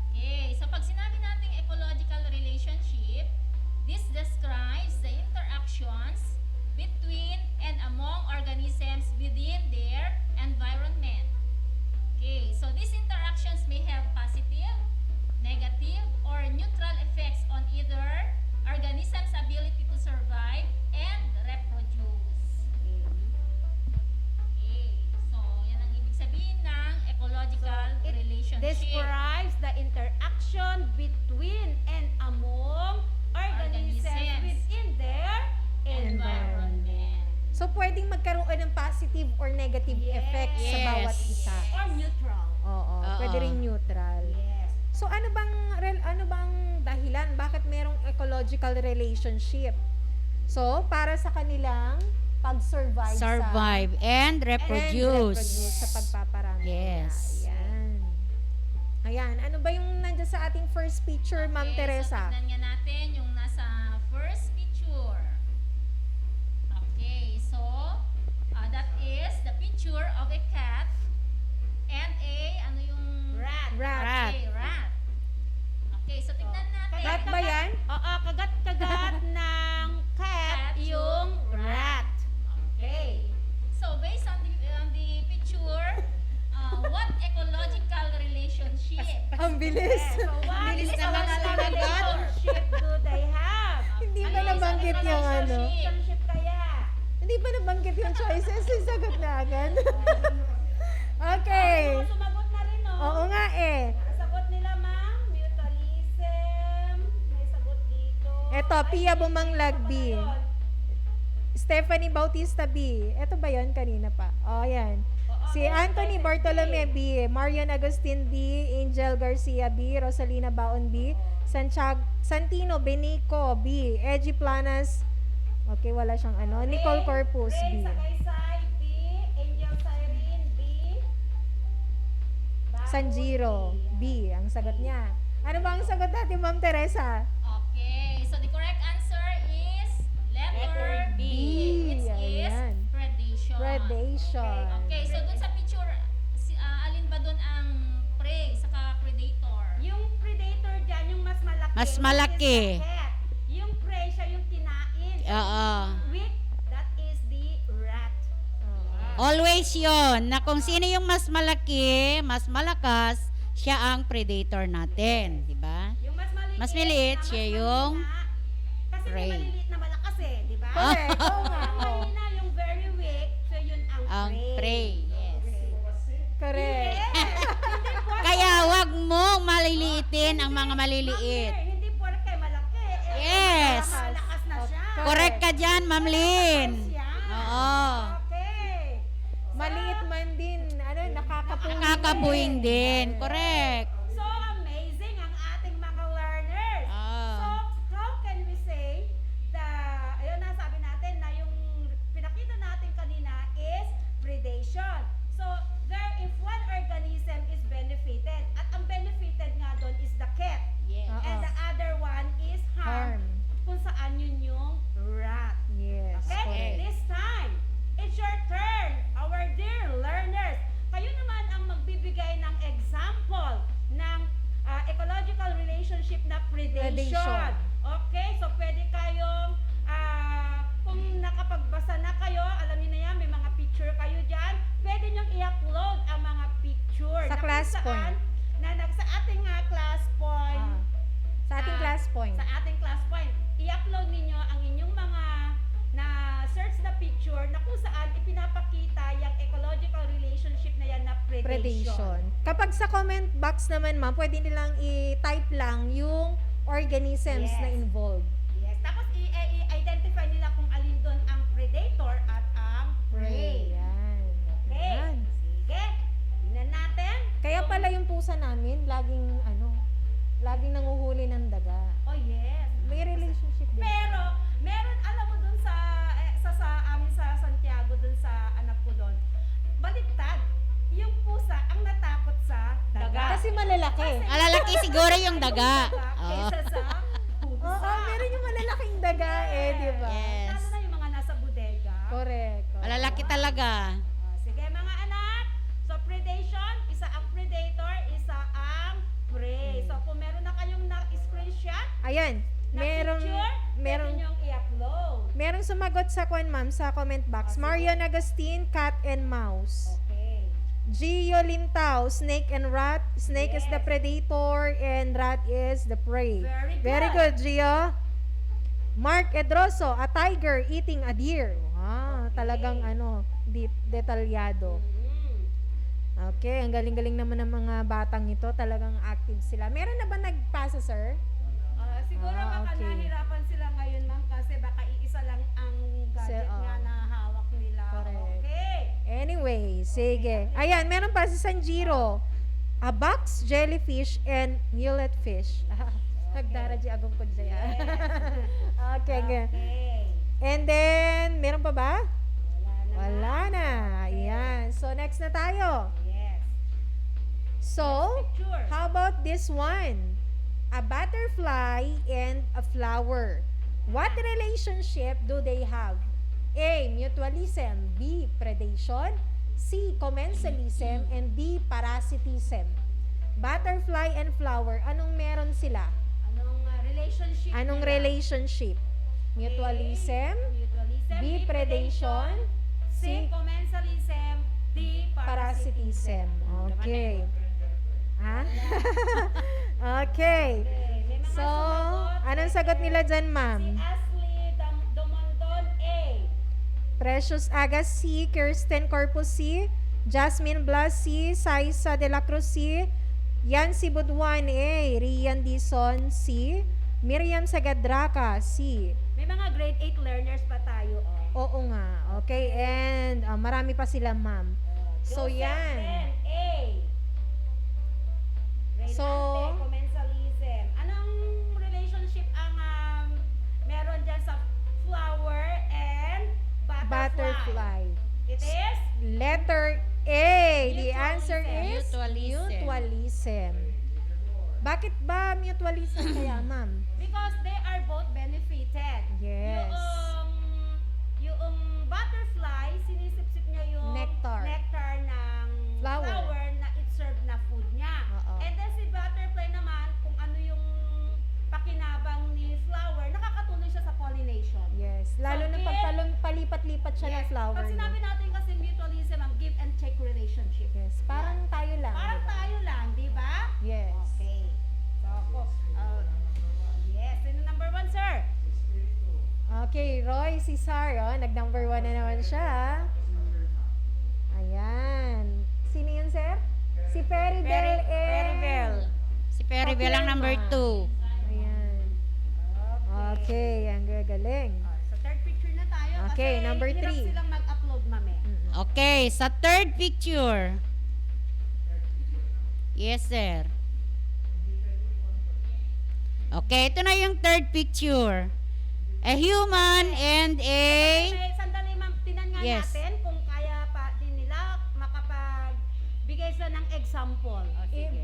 Okay, so pag sinabi nating ecological relationship, this describes the interactions between and among organisms within their environment. Okay, so these interactions may have positive, negative, or neutral effects on either organism's ability to survive and reproduce. Okay, so yan ang ibig sabihin ng ecological It relationship. describes the interaction between and among organisms within their environment. So, pwedeng magkaroon ng positive or negative effects sa Yes. bawat isa. Or neutral. Oo, pwede rin neutral. Yes. So, ano bang dahilan bakit merong ecological relationship? So, para sa kanilang pag-survive Survive and reproduce. sa pagpaparami. Yes. Ayan. Ayan. Ano ba yung nandiyan sa ating first picture, Ma'am Okay, Teresa? so tignan nga natin yung nasa first picture. Okay, so that is the picture of a cat and ano yung Rat. Rat. Okay, rat. Okay, so tignan natin. Rat ba yan? Oo, kagat-kagat ng cat yung rat. Okay. So based on the picture, what ecological relationship? Ang bilis. So what Bilis naman ecological ang lagot. relationship do they have? Hindi Ano ba yung nabanggit isang yung Relationship kaya? Hindi ba nabanggit yung choices? Sagot na agad. Okay. Ano, sumagot na rin, no? Oo nga eh. Sagot nila, ma'am. Mutualism. May sagot dito. Eto, Pia Ay, Bumanglag B. hindi pa pala yun. Stephanie Bautista B. Ito ba yon kanina pa? Oh, yan. Si Anthony Bartolome B. Marian Agustin B. Angel Garcia B. Rosalina Baon B. Santino Benico B. Edgy Planas. Okay, wala siyang ano. Nicole Corpus Ray B. Sakaysay B. Angel Cyrene B. Baon Sanjiro B. Ang sagot niya. Ano ba ang sagot natin, Ma'am Teresa? Okay, so the correct answer is letter B. It is Ayan. predation. Predation. Okay, so dun sa picture, alin ba dun ang prey saka predator? Yung predator dyan, yung mas malaki. Mas which is malaki. the cat. Yung prey, siya yung kinain. Oo. Weak, that is the rat. Always yon na kung sino yung mas malaki, mas malakas, siya ang predator natin, di ba? Yung Mas maliit, na siya mas yung mahina. Kasi prey. may maliliit na malakas eh, di ba? Correct. Oo nga. Yung Oo. mahina, yung very weak, so yun ang prey. Yes. Correct. Kaya wag mong maliliitin ang mga maliliit. Hindi porke malaki. Yes. Malakas na siya. Correct ka dyan, Ma'am Lynn. Siya. Oo. Okay. Maliit man din, nakakapuwing. Nakakabuing din. Correct. So amazing ang ating mga learners. Ah. So, how can we say ayun na sabi natin na yung pinakita natin kanina is predation. So, if one organism is benefited, at ang benefited nga doon is the cat. Yes. And the other one is harm. Kung saan yun yung rat. Yes. Okay? correct. This time, it's your turn, our dear learners. Kayo naman ang magbibigay ng example ng ecological relationship na predation. Predation. Okay? So, pwede kayong, kung nakapagbasa na kayo, alam niyo na yan, may mga picture kayo dyan, pwede nyong i-upload ang mga picture. Sa na kung saan ipinapakita yung ecological relationship na yan na predation. Kapag sa comment box naman, ma'am, pwede nilang i-type lang yung organisms Yes. na involved. Yes. Tapos i-identify nila kung alin doon ang predator at ang prey. Yan. Okay. Yan. Sige. Tingnan natin. Kaya pala yung pusa namin, laging nanguhuli ng daga. Oh, yes. May relationship din. Pero, meron, alam mo dun sa amin sa Santiago, dun sa anak ko dun, baliktad. Yung pusa ang natakot sa daga. Kasi malalaki. Malalaki siguro yung daga. Kaysa sa pusa. Oo, meron yung malalaking daga di ba? Yes. Lalo na yung mga nasa bodega. Correct. Malalaki talaga. Sige mga anak, so predation, isa ang predator, isa ang prey. So kung meron na kayong na-screenshot, Ayan. na picture, pwede nyong i-upload. Merong sumagot sa ma'am, sa comment box. Marion Agustin, cat and mouse. Okay. Gio Lintao, snake and rat. Snake is the Yes. predator and rat is the prey. Very good, Gio. Mark Edroso, a tiger eating a deer. Wow, talagang detalyado. Okay, ang galing-galing naman ng mga batang ito. Talagang active sila. Meron na ba nagpasa, sir? Siguro baka okay. nahirapan sila ngayon, ma'am, kasi baka iisa lang ang gadget nga na hawak nila. Correct. Okay. Anyway, sige. Ayan, meron pa si Sanjiro. A box, jellyfish, and mullet fish. Nagdaraji agong ko dyan. Okay, good. Okay. And then, meron pa ba? Wala Wala na. Ayan. So, next na tayo. Yes. So, Picture. how about this one? A butterfly and a flower. What relationship do they have? A. Mutualism. B. Predation. C. Commensalism. And D. Parasitism. Butterfly and flower. Anong meron sila? Relationship Anong nila? relationship? Mutualism. Mutualism. B. Predation. C. Commensalism. D. Parasitism. Okay. Ha? Okay. May mga So, sumagot. anong sagot nila dyan, Si ma'am? Ashley Domondon A. Precious Agas C, Kirsten Corpus C, Jasmine Blas C, Saisa de la Cruz C, Yancy Budwan A, Rian Dison C, Miriam Sagadraka C. May mga grade 8 learners pa tayo. Oo nga. Okay, and marami pa sila, ma'am. So, Joseph yan. Ben A. So, Reynante, commensalism. Anong relationship ang meron dyan sa flower and butterfly? It is? Letter A. The answer is Mutualism. mutualism. Bakit ba mutualism kaya, ma'am? Because they are both benefited. Yes. Yung butterfly, sinisipsip niya yung Nectar. ng flower na it served na food niya. Oo. And then si butterfly naman, kung ano yung pakinabang ni flower, nakakatulong siya sa pollination. Yes. Lalo So, na pag palipat-lipat siya ng flower. Pag sinabi natin kasi mutualism, ang give and take relationship. Yes. Parang tayo lang. Parang diba? tayo lang, di ba? Yes. Okay. So, yes. Sino number 1, sir? Okay, Roy Cesar, nag-number 1 na naman siya. Ayan. Sino yun, sir? Si Peribel Peribel. Si Peribel ang number 2. Ayan. Okay, ang gagaling. Sa third picture na tayo. Okay, kasi number hirap 3. silang mag-upload, mame. Okay, sa third picture. Yes, sir. Okay, ito na yung third picture. A human and a... Sandali, ma'am. Tinan nga Yes. natin kung kaya pa din nila makapagbigay sila ng example.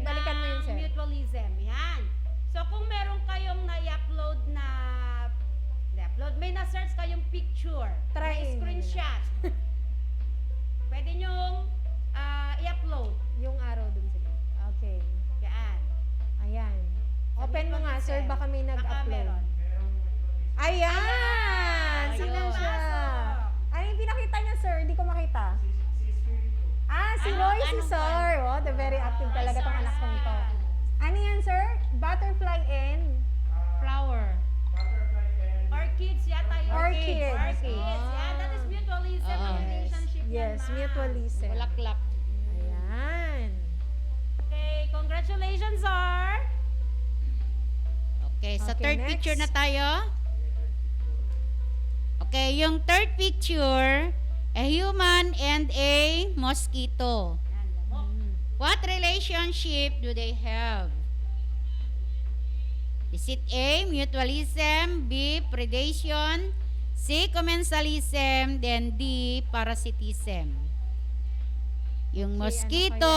Balikan mo yun, sir. Mutualism. Yan. So, kung meron kayong na-upload may na-search kayong picture, Try may screenshot, pwede nyong i-upload. Yung arrow dun sila. Okay. Yan. Ayan. Open mo nga, sir. Baka may Baka nag-upload. meron. Ayan! Sino Ayun. siya? Ay, yung pinakita niya, sir. Hindi ko makita. Si Roy Cesar. Oh, the very active talaga tong anak kong to. Ano yan, sir? Butterfly and Flower. Or Orchids yata yun. Orchids. Orchids. Yeah, that is mutualism ang relationship Yes, yan, ma'am. mutualism. Bulaklak. Ayan. Okay, congratulations, sir. Okay, sa Okay, third next. picture na tayo. Okay, yung third picture, a human and a mosquito. Yan, lamok. What relationship do they have? Is it A, mutualism, B, predation, C, commensalism, then D, parasitism? Yung mosquito,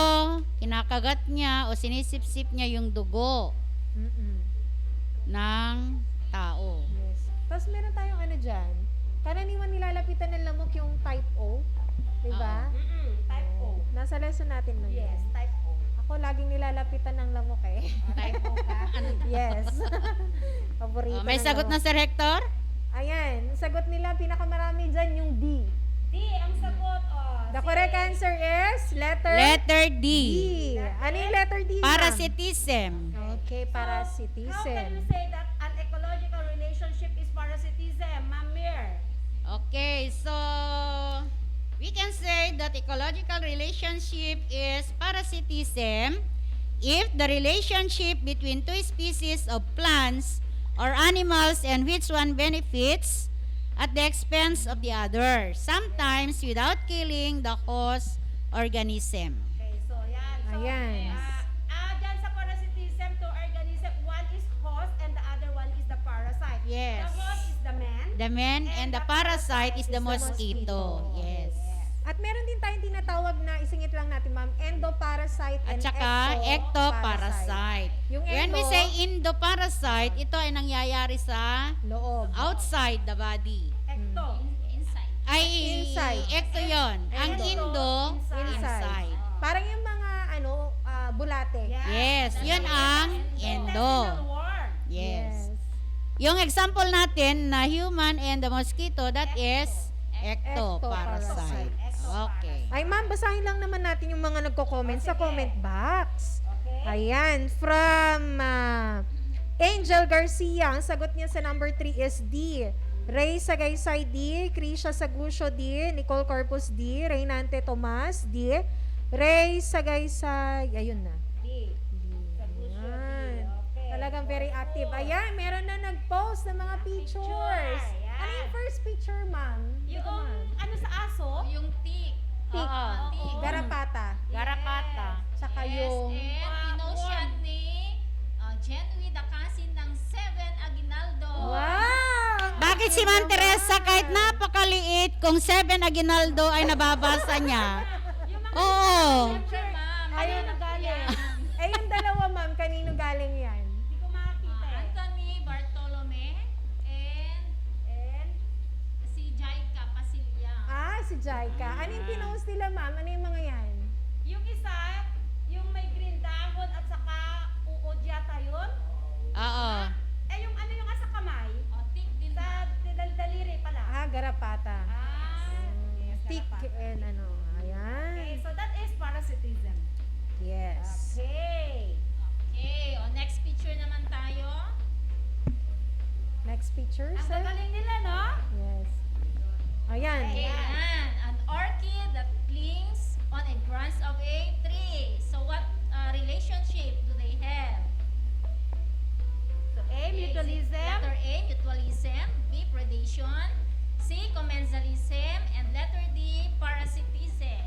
kinakagat niya o sinisip-sip niya yung dugo Mm-mm. ng tao. Yes. Tapos meron tayong ano dyan. Karaniwan nilalapitan ng lamok yung type O. Diba? Type O. Nasa lesson natin nun. Yes, yan. type O. Ako laging nilalapitan ng lamok eh. Type O ka? Yes. Paborito May ng sagot na lamok. Sir Hector? Ayan. Sagot nila, pinakamarami dyan yung D. D ang sagot. The correct answer is letter Letter D. D. Ano yung letter D? ma'am? Parasitism. Okay, How can parasitism. you say that an ecological relationship is parasitism, Ma'am Mir? Okay, so we can say that ecological relationship is parasitism if the relationship between two species of plants or animals and which one benefits at the expense of the other, sometimes without killing the host organism. Okay, so yan. So, Ayan. dyan sa parasitism to organism, one is host and the other one is the parasite. Yes. The host is the man. The man and the parasite is the mosquito. Yes. At meron din tayong tinatawag na, isingit lang natin ma'am, endoparasite At and saka ectoparasite. Yung When we endo, say endoparasite, ito ay nangyayari sa loob. outside the body. Ecto. Inside. Ay, Inside. ecto yun. Ang indo, Inside. inside. Parang yung mga bulate. Yes, yun ang endo. Intestinal worm. Yes. Yung example natin na human and the mosquito, that is ectoparasite. Okay. Ay ma'am, basahin lang naman natin yung mga nagko-comment sa comment box. Okay. Ayan, from Angel Garcia, ang sagot niya sa number 3 is D. Ray Sagaysay D, Krisha Sagusyo D, Nicole Corpus D, Reynante Tomas D, Ray Sagaysay, ayun na. D. Ayan. Okay. Talagang very active. Ayan, meron na nag-post ng mga pictures. Ayan. Ano yung first picture, ma'am? Yung Ito, ma'am. ano sa aso? Yung tick. Tick. Tick. Garapata. Garapata. Tsaka Yes, yung... and pinost siya ni Jenny, the cousin ng 7 Aguinaldo. Wow! Bakit si Ma'am Teresa kahit napakaliit kung 7 Aguinaldo ay nababasa niya? Oo. Siyempre, ma'am. Ayun Ano na galing. yan? Eh, yung dalawa, ma'am, kanino galing yan? Hindi ko makakita eh. Anthony Bartolome and si Jaika Pasilia. Ah, si Jaika. Ano yung pinost nila, ma'am? Ano yung mga yan? Yung isa, yung may green dahon at saka uod yata yun. Oo. Eh, yung ano yung asa kamay? O, tick din Sa daliri pala. Ah, garapata. Yes, Tick dapat. and ano. Ayan. Okay, so that is parasitism. Yes. Okay. Okay, o next picture naman tayo. Next picture, Ang sir. gagaling nila, no? Yes. Ayan. Ayan, an orchid that clings on a branch of a tree. So what relationship do they have? So, A, mutualism. Letter A, mutualism. B, predation. C, commensalism. And letter D, parasitism.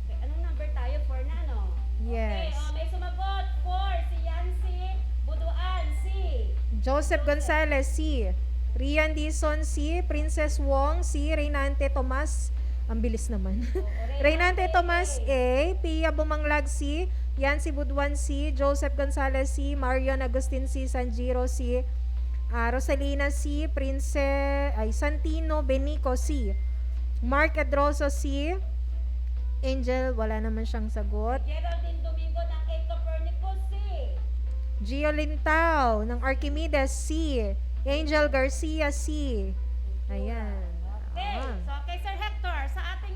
Okay, anong number tayo? 4 na, no? Okay, Yes. may sumagot. 4, si Yancy Buduan, C. Joseph Gonzalez, C. Rian Dizon, C. Princess Wong, C. Reynante Tomas. Ang bilis naman. Reynante Tomas, A. Pia Bumanglag, C. Yancy Buduan, C. Joseph Gonzalez, C. Marion Agustin, C. Sanjiro, C. Rosalina, C. Santino Benico, C. Mark Edroso, C. Angel, wala naman siyang sagot. Geraldine Domingo ng 8 Copernicus, C. Gio Lintao ng Archimedes, C. Angel Garcia, C. Ayan. Okay, so kay Sir Hector, sa ating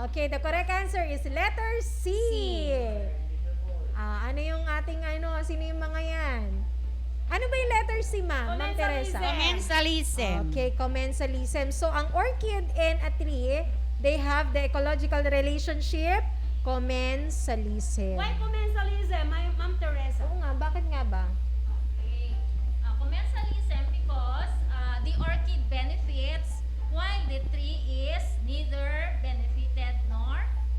Okay, the correct answer is letter C. Ano yung ating sino yung mga yan? Ano ba yung letter C, ma'am? Ma'am Teresa? Commensalism. Okay, commensalism. So, ang orchid and a tree, they have the ecological relationship, commensalism. Why commensalism, Ma'am Teresa? Oo nga, bakit nga ba? Okay. Commensalism because the orchid benefits while the tree is neither benefited nor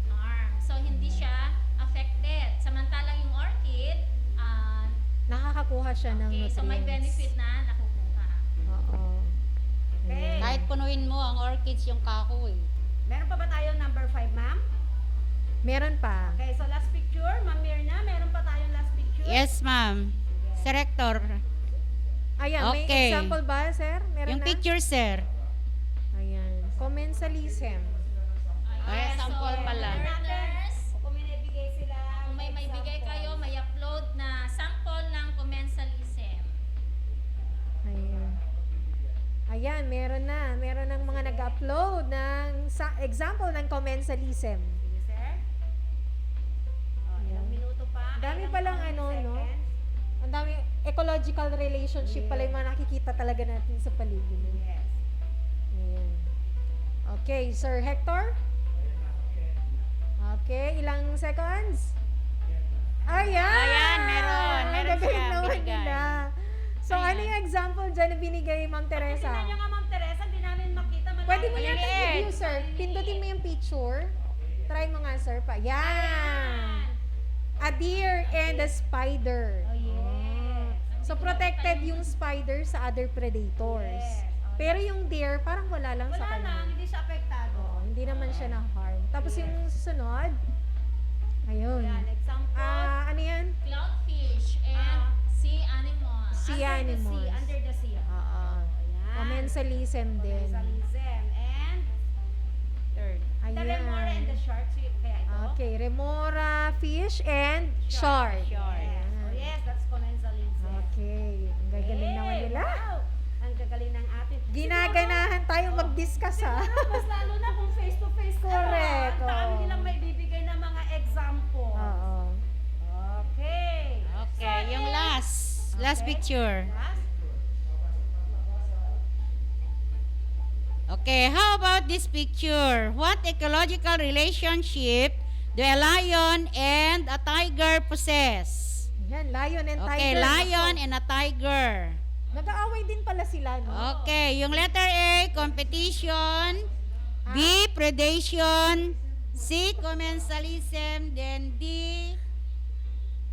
harmed. So, hindi siya affected. Samantalang yung orchid, Nakakakuha siya ng okay, nutrients. so may benefit na nakukuha. Oo. Okay. Kahit punuin mo ang orchids yung kahoy. Meron pa ba tayo number 5, ma'am? Meron pa. Okay, so last picture, Ma'am Mirna, meron pa tayong last picture? Yes, ma'am. Sir Rector. Ayan, may Okay. example ba, sir? Meron Yung na? picture, sir. Ayan. Commensalism. Ay, sample pala. Learners, Kung may nabigay sila, kung may bigay kayo, may upload na sample ng commensalism. Ayan. Ayan, meron na. Meron ng mga nag-upload ng example ng commensalism. Sige, sir. Ilang minuto pa. Dami Ilang palang seconds. Ang dami ecological relationship pala yung mga nakikita talaga natin sa paligid. Yes. Ayan. Okay, Sir Hector? Okay, ilang seconds? Ayan! Ayan, meron. Meron Ang galing siya, naman binigay. nila. So, ano yung example dyan na binigay Ma'am Teresa? Tingnan nyo nga, Ma'am Teresa, hindi namin makita. Malayo. Pwede mo natin Maliliit. i-view, sir. Pindutin mo yung picture. Try mo nga, sir, pa. Yan! A deer and a spider. Oh, yes. So, protected yung spider sa other predators. Yes. Oh, Pero yung deer, parang wala lang sa Wala kanya. lang, hindi siya apektado. Oo, hindi naman siya na-harm. Tapos yung susunod, ayun. Yan, example. Ano yan? Clownfish and sea animals. Sea Under the animals. sea, under the sea. Oo. Ayan. Commensalism din. Commensalism. And Third. the remora and the shark. So, kaya ito? Okay, remora, fish, and shark. Yes. Ayan. Oh, yes, that's commensalism. Okay, ang gagaling Hey, naman nila. Wow. Ang gagaling ng atin. Ginaganahan tayong mag-discuss, ha? Siguro, mas lalo na kung face-to-face ka. Correct, Ang dami oo. nilang may bibigay na mga example. Oo. Okay. Okay, So, yung and- last Okay. picture. Last. Okay, how about this picture? What ecological relationship do a lion and a tiger possess? Yan, lion and tiger. Okay, lion and a tiger. Nag-aaway din pala sila, no? Okay, yung letter A, competition. B, predation. C, commensalism. Then D,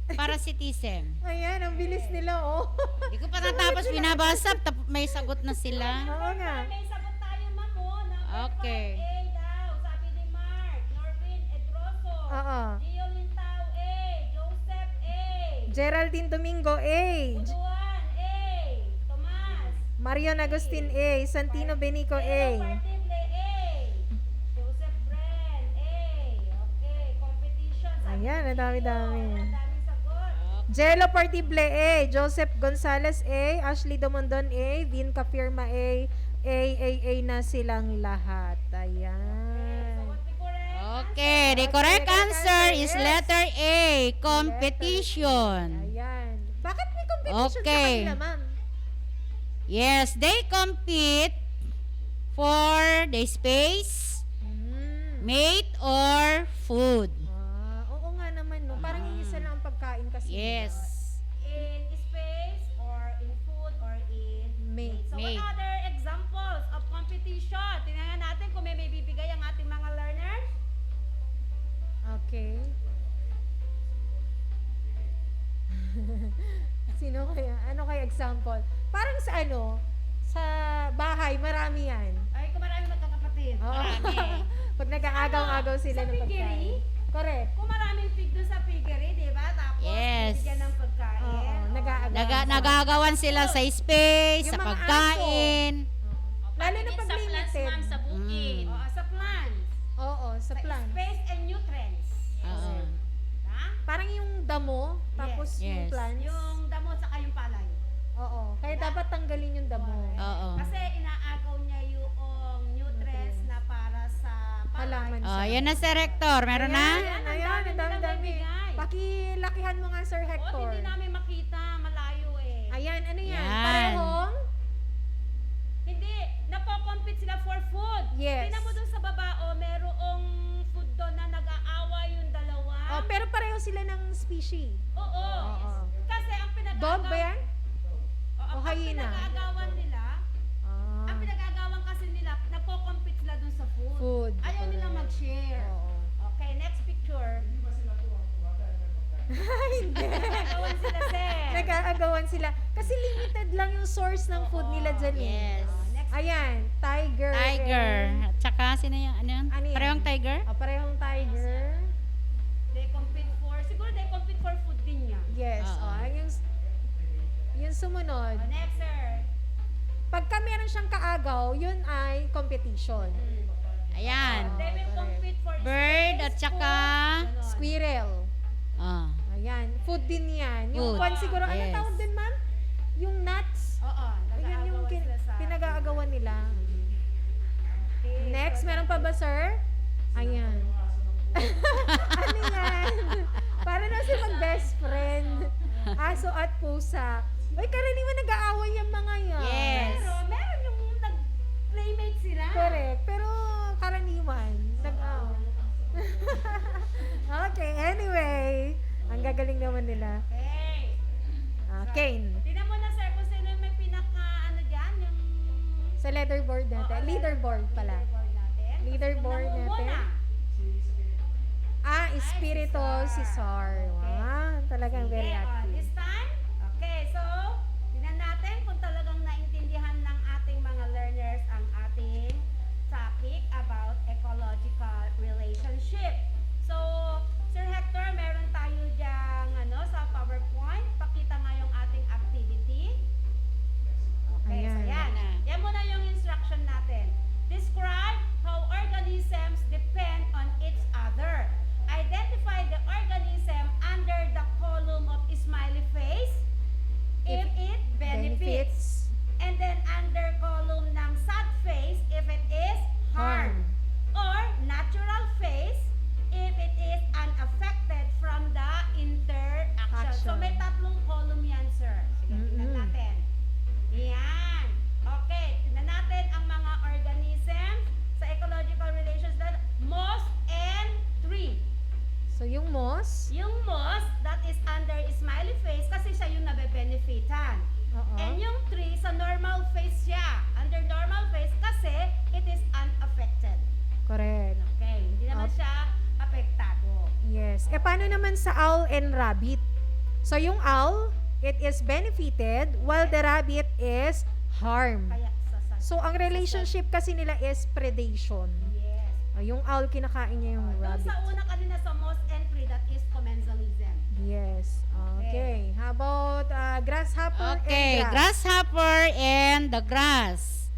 parasitism. Ayan, ang bilis nila, oh. Hindi ko pa natapos binabasa, may sagot na sila. Oo nga. May sagot tayo, ma'am. Number Okay. 5A daw. Sabi ni Mark. Norvin Edroso. Oo. Gio Lintao A. Joseph A. Geraldine Domingo, A. Buduan A. Tomas. Marion Agustin, A. Santino Benico, Leo A. Partible A. Joseph Bren A. Okay. Competition. Sabi Ayan, ni ang dami-dami. Gio. Ang daming sagot. Jello Partible, A. Joseph Gonzalez, A. Ashley Domondon, A. Vin Cafirma, A. A na silang lahat. Ayan. What's the correct? Okay, the correct answer is Yes. letter A, competition. Ayan. Bakit may competition Okay. sa kanila, ma'am? Yes, they compete for the space, mate, or food. Oo nga naman, no? Parang iisa lang ang pagkain kasi. Yes. In space or in food or in Mate. So Mate. what other examples of competition? Tingnan natin kung may bibigay ang ating mga learners. Okay. Sino kaya? Ano kaya example? Parang sa ano? Sa bahay, marami yan. Ay, kung marami magkakapatid. Oo. Pag nag-aagaw-agaw sila Sa ng piggery? pagkain. Correct. Kung maraming pig doon sa piggery, di ba? Tapos, Yes. bibigyan ng pagkain. Oo, Nagagawan sila sa space, Yung sa mga pagkain. Lalo na Din pag sa plants, limited. ma'am, sa bukid. Oo, sa plants. Oo, sa plant. Space and nutrients. Oo. Ha? Parang yung damo, tapos yung Yes. plants. Yung damo saka yung palay. Oo. Kaya dapat tanggalin yung damo. Oo. Kasi inaagaw niya yung nutrients na para sa Halaman Oh, siya. yan na, Sir Rector. Meron na? Ayan, ang Ayan, ang dami dami-dami. nilang bibigay. Pakilakihan mo nga, Sir Oh, Hector. hindi namin makita. Malayo eh. Ayan, ano yan? Yan. Parehong? Hindi, napo-compete sila for food. Yes. Tingnan mo dun sa baba, merong food doon na nag-aaway yung dalawa. Oh, pero pareho sila ng species. Oo. Oo. Kasi ang Dog ba yan? Oo, O ang hyena? pinag-aagawan nila, Ah. ang pinag-aagawan kasi nila, nagko-compete sila dun sa food. Food. Ayaw nila correct. mag-share. Oo. Okay, next picture. Hindi. Nag-aagawan sila, sir. Nag-aagawan sila. Kasi limited lang yung source ng food nila dyan eh. Yes. Next. Ayan, tiger. Tiger. At saka, sino yung, ano yan? Ano yan? Parehong tiger? Parehong tiger. They compete for, siguro they compete for food din niya. Yes. Oo. Yung sumunod. Next, sir. Pagka meron siyang kaagaw, yun ay competition. Ayan. They will compete for Bird space, at saka food, ganon. Squirrel. ah, Ayan. Food din yan. Yung Food. kwan siguro, ano Yes. tawag din, ma'am? Yung nuts. Oo, Ayun yung nag-aagawan sila sa... pinag-aagawan nila. Okay, Next, so meron pa ba, sir? Ayan. Ano yan? Para na si mag-best friend. Aso at pusa. Uy, karaniwan nag-aaway yung mga yan. yes. Pero meron yung nag-playmate sila. Correct. Pero karaniwan, nag-aaway. Okay, anyway. Ang gagaling naman nila. Okay. Kane. Tingnan mo na, sir, kung sino yung may pinaka, dyan, yung... Sa leaderboard natin. Leaderboard pala. Leaderboard natin. Leaderboard Tapos, natin. namumuna. Espirito Cesar. Wow, talagang very Okay, active. this time? Okay, so, tingnan natin kung talagang naintindihan ng ating mga learners ang ating topic about ecological relationship. So, Sir Hector, meron tayo dyang sa PowerPoint. Pakita nga yung ating activity. Okay, so Ayan. yan. Yan muna yung instruction natin. Describe how organisms depend on each other. Identify the organism under the column of smiley face if it benefits. And then under column ng sad face if it is harm. Or natural face if it is unaffected from the interaction. So may tatlong column yan, sir. Sige, tingnan natin. Yan. Okay, tingnan natin ang mga organisms sa ecological relations that moss and tree. So, yung moss. Yung moss, that is under smiley face kasi siya yung nabe-benefitan. Oo. And yung tree, sa normal face siya. Under normal face kasi it is unaffected. Correct. Okay, hindi naman siya apektado. Yes. Paano naman sa owl and rabbit? So, yung owl, it is benefited while the rabbit is harm. Kaya So, ang relationship kasi nila is predation. yes. Yung owl, kinakain niya yung Doon rabbit. sa una kanina sa moss and tree, that is commensalism. Yes. Okay. How about grasshopper Okay, and grass? grasshopper and the grass.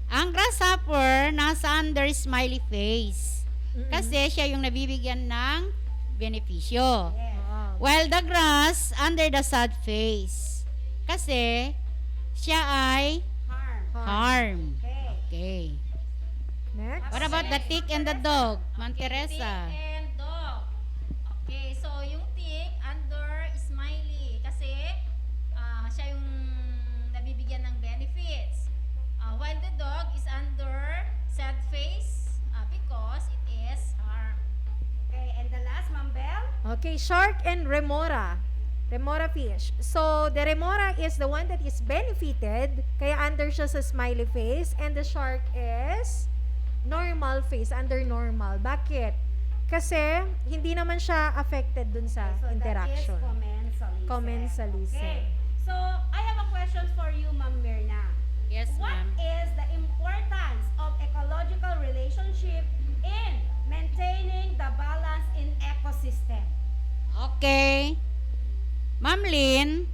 Ang grasshopper nasa under smiley face. Kasi siya yung nabibigyan ng benepisyo. Yes. While the grass under the sad face. Kasi siya ay Harm. harm. Okay. Okay. Next. What about the tick and the dog? Ma'am Teresa. Tick and dog. Okay, so yung tick under smiley kasi siya yung nabibigyan ng benefits. While the dog is under sad face because it is harm. Okay, and the last, Ma'am Belle? Okay, shark and remora. Remora fish. So, the remora is the one that is benefited, kaya under siya sa smiley face, and the shark is normal face, under normal. Bakit? Kasi, hindi naman siya affected dun sa So interaction. that is commensalism. Commensalism. Okay. So, I have a question for you, Ma'am Mirna. Yes, What ma'am. is the importance of ecological relationship in maintaining the balance in ecosystem? Okay. Ma'am Lynn,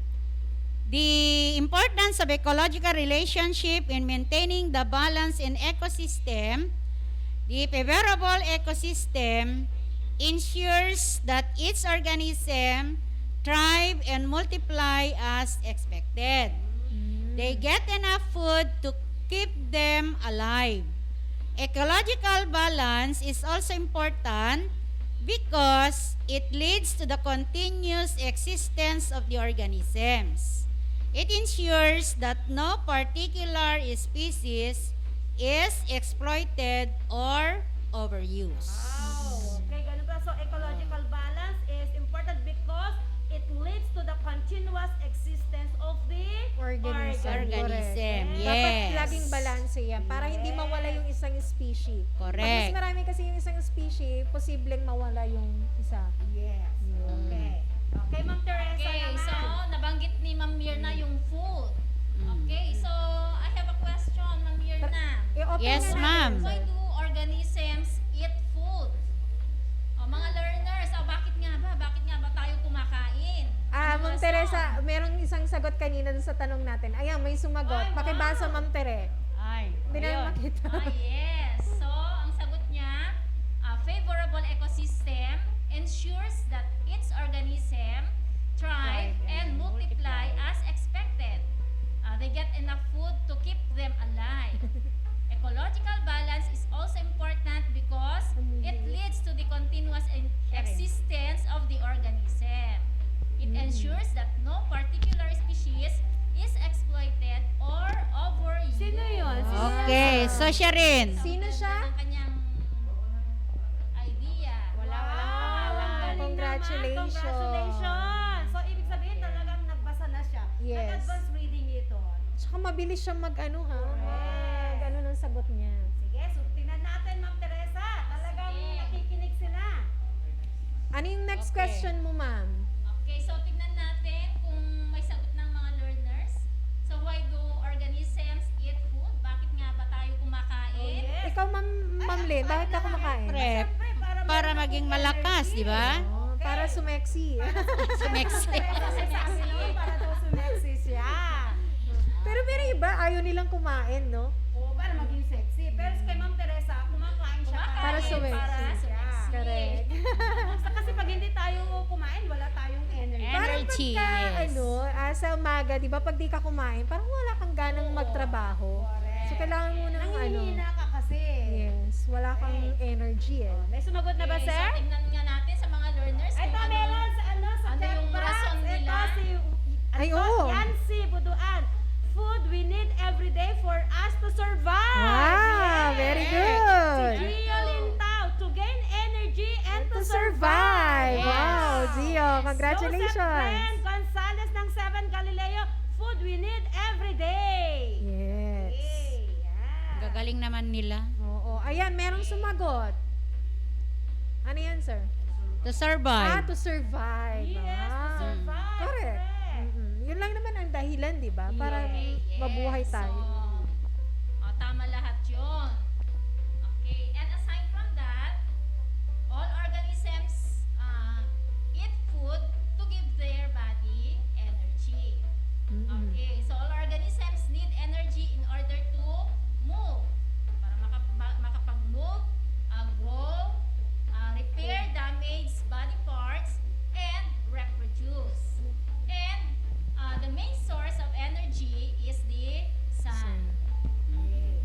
the importance of ecological relationship in maintaining the balance in ecosystem, the favorable ecosystem ensures that each organism thrive and multiply as expected. They get enough food to keep them alive. Ecological balance is also important because it leads to the continuous existence of the organisms. It ensures that no particular species is exploited or overused. Wow. Okay, ganun pa. So, ecological balance is important because it leads to the continuous existence of the Organism. Organism, Dapat yes. laging balanse yan para hindi mawala yung isang species. Pag mas Correct. marami kasi yung isang species, posibleng mawala yung isa. Yes. Okay. Okay, Ma'am Teresa Okay, naman. so nabanggit ni Ma'am Mirna yung food. Okay, so I have a question, Ma'am Mirna. I-open Yes, na ma'am. natin. Why do organisms eat food? Mga learners, bakit nga ba? Bakit nga ba tayo kumakain? Ano Ma'am rason? Teresa, merong isang sagot kanina dun sa tanong natin. Ayan, may sumagot. Ay, wow. Pakibasa, Ma'am Tere. Ay, Hindi namin ayun. makita. Yes. So, ang sagot niya, a favorable ecosystem ensures that its organism thrive and multiply as expected. They get enough food to keep them alive. Ecological balance is also important because it leads to the continuous existence of the organism. It ensures that no particular species is exploited or overused. Sino yun? Okay, so siya rin. Sino siya? Ang kanyang idea. Wow, ang galing Congratulations. naman. Congratulations. So, ibig sabihin talagang nagbasa na siya. Yes. Nag-advance reading ito. Tsaka mabilis siya mag-ano ha. Mag-ano ng sagot niya. Sige, so tingnan natin, Ma'am Teresa. Talagang Sige. nakikinig sila. Ano yung next Okay. question mo, ma'am? Okay, so tignan natin kung may sagot ng mga learners. So why do organisms eat food? Bakit nga ba tayo kumakain? Yes. Ikaw, Ma'am Lynn, bakit ka kumakain? Prep. Para maging malakas, di ba? Oh, para sumeksi. Sumeksi. Sabi naman, para daw sumeksi siya. Pero iba, ayaw nilang kumain, no? Oo, para maging sexy. Pero kay Ma'am Teresa, kumakain siya Para sumeksi. Para sumeksi. Correct. Kasi pag hindi tayo kumain, wala tayong energy. Parang Energy, pagka, yes. sa umaga, di ba, pag di ka kumain, parang wala kang ganang magtrabaho. Correct. So, kailangan mo ng Nangihina ka kasi. yes, wala kang energy eh. May sumagot na ba, Okay, sir? so tignan nga natin sa mga learners Ito, kung meron sa sa ano chat yung box. rason nila. Ito si Ay, oo. Yancy Buduan. Food we need every day for us to survive. Wow, very Si good. Gio Lintao, to gain energy and to Survive. survive. Wow, Gio, Joseph congratulations. Bren Gonzalez ng 7 Galileo, food we need every day. Yes. Okay, yeah. Gagaling naman nila. Oo. Ayan, merong sumagot. Ano yan, sir? To survive. To survive. Yes, to survive. Correct. Yun lang naman ang dahilan, di ba? Para Yes. mabuhay tayo. So, tama lahat yun. Okay, and aside from that, all organisms eat food to give their body energy. Okay, so all organisms need energy in order to move. Para makapag-move, grow, repair damaged body parts, and reproduce. And the main source of energy is the sun. Okay.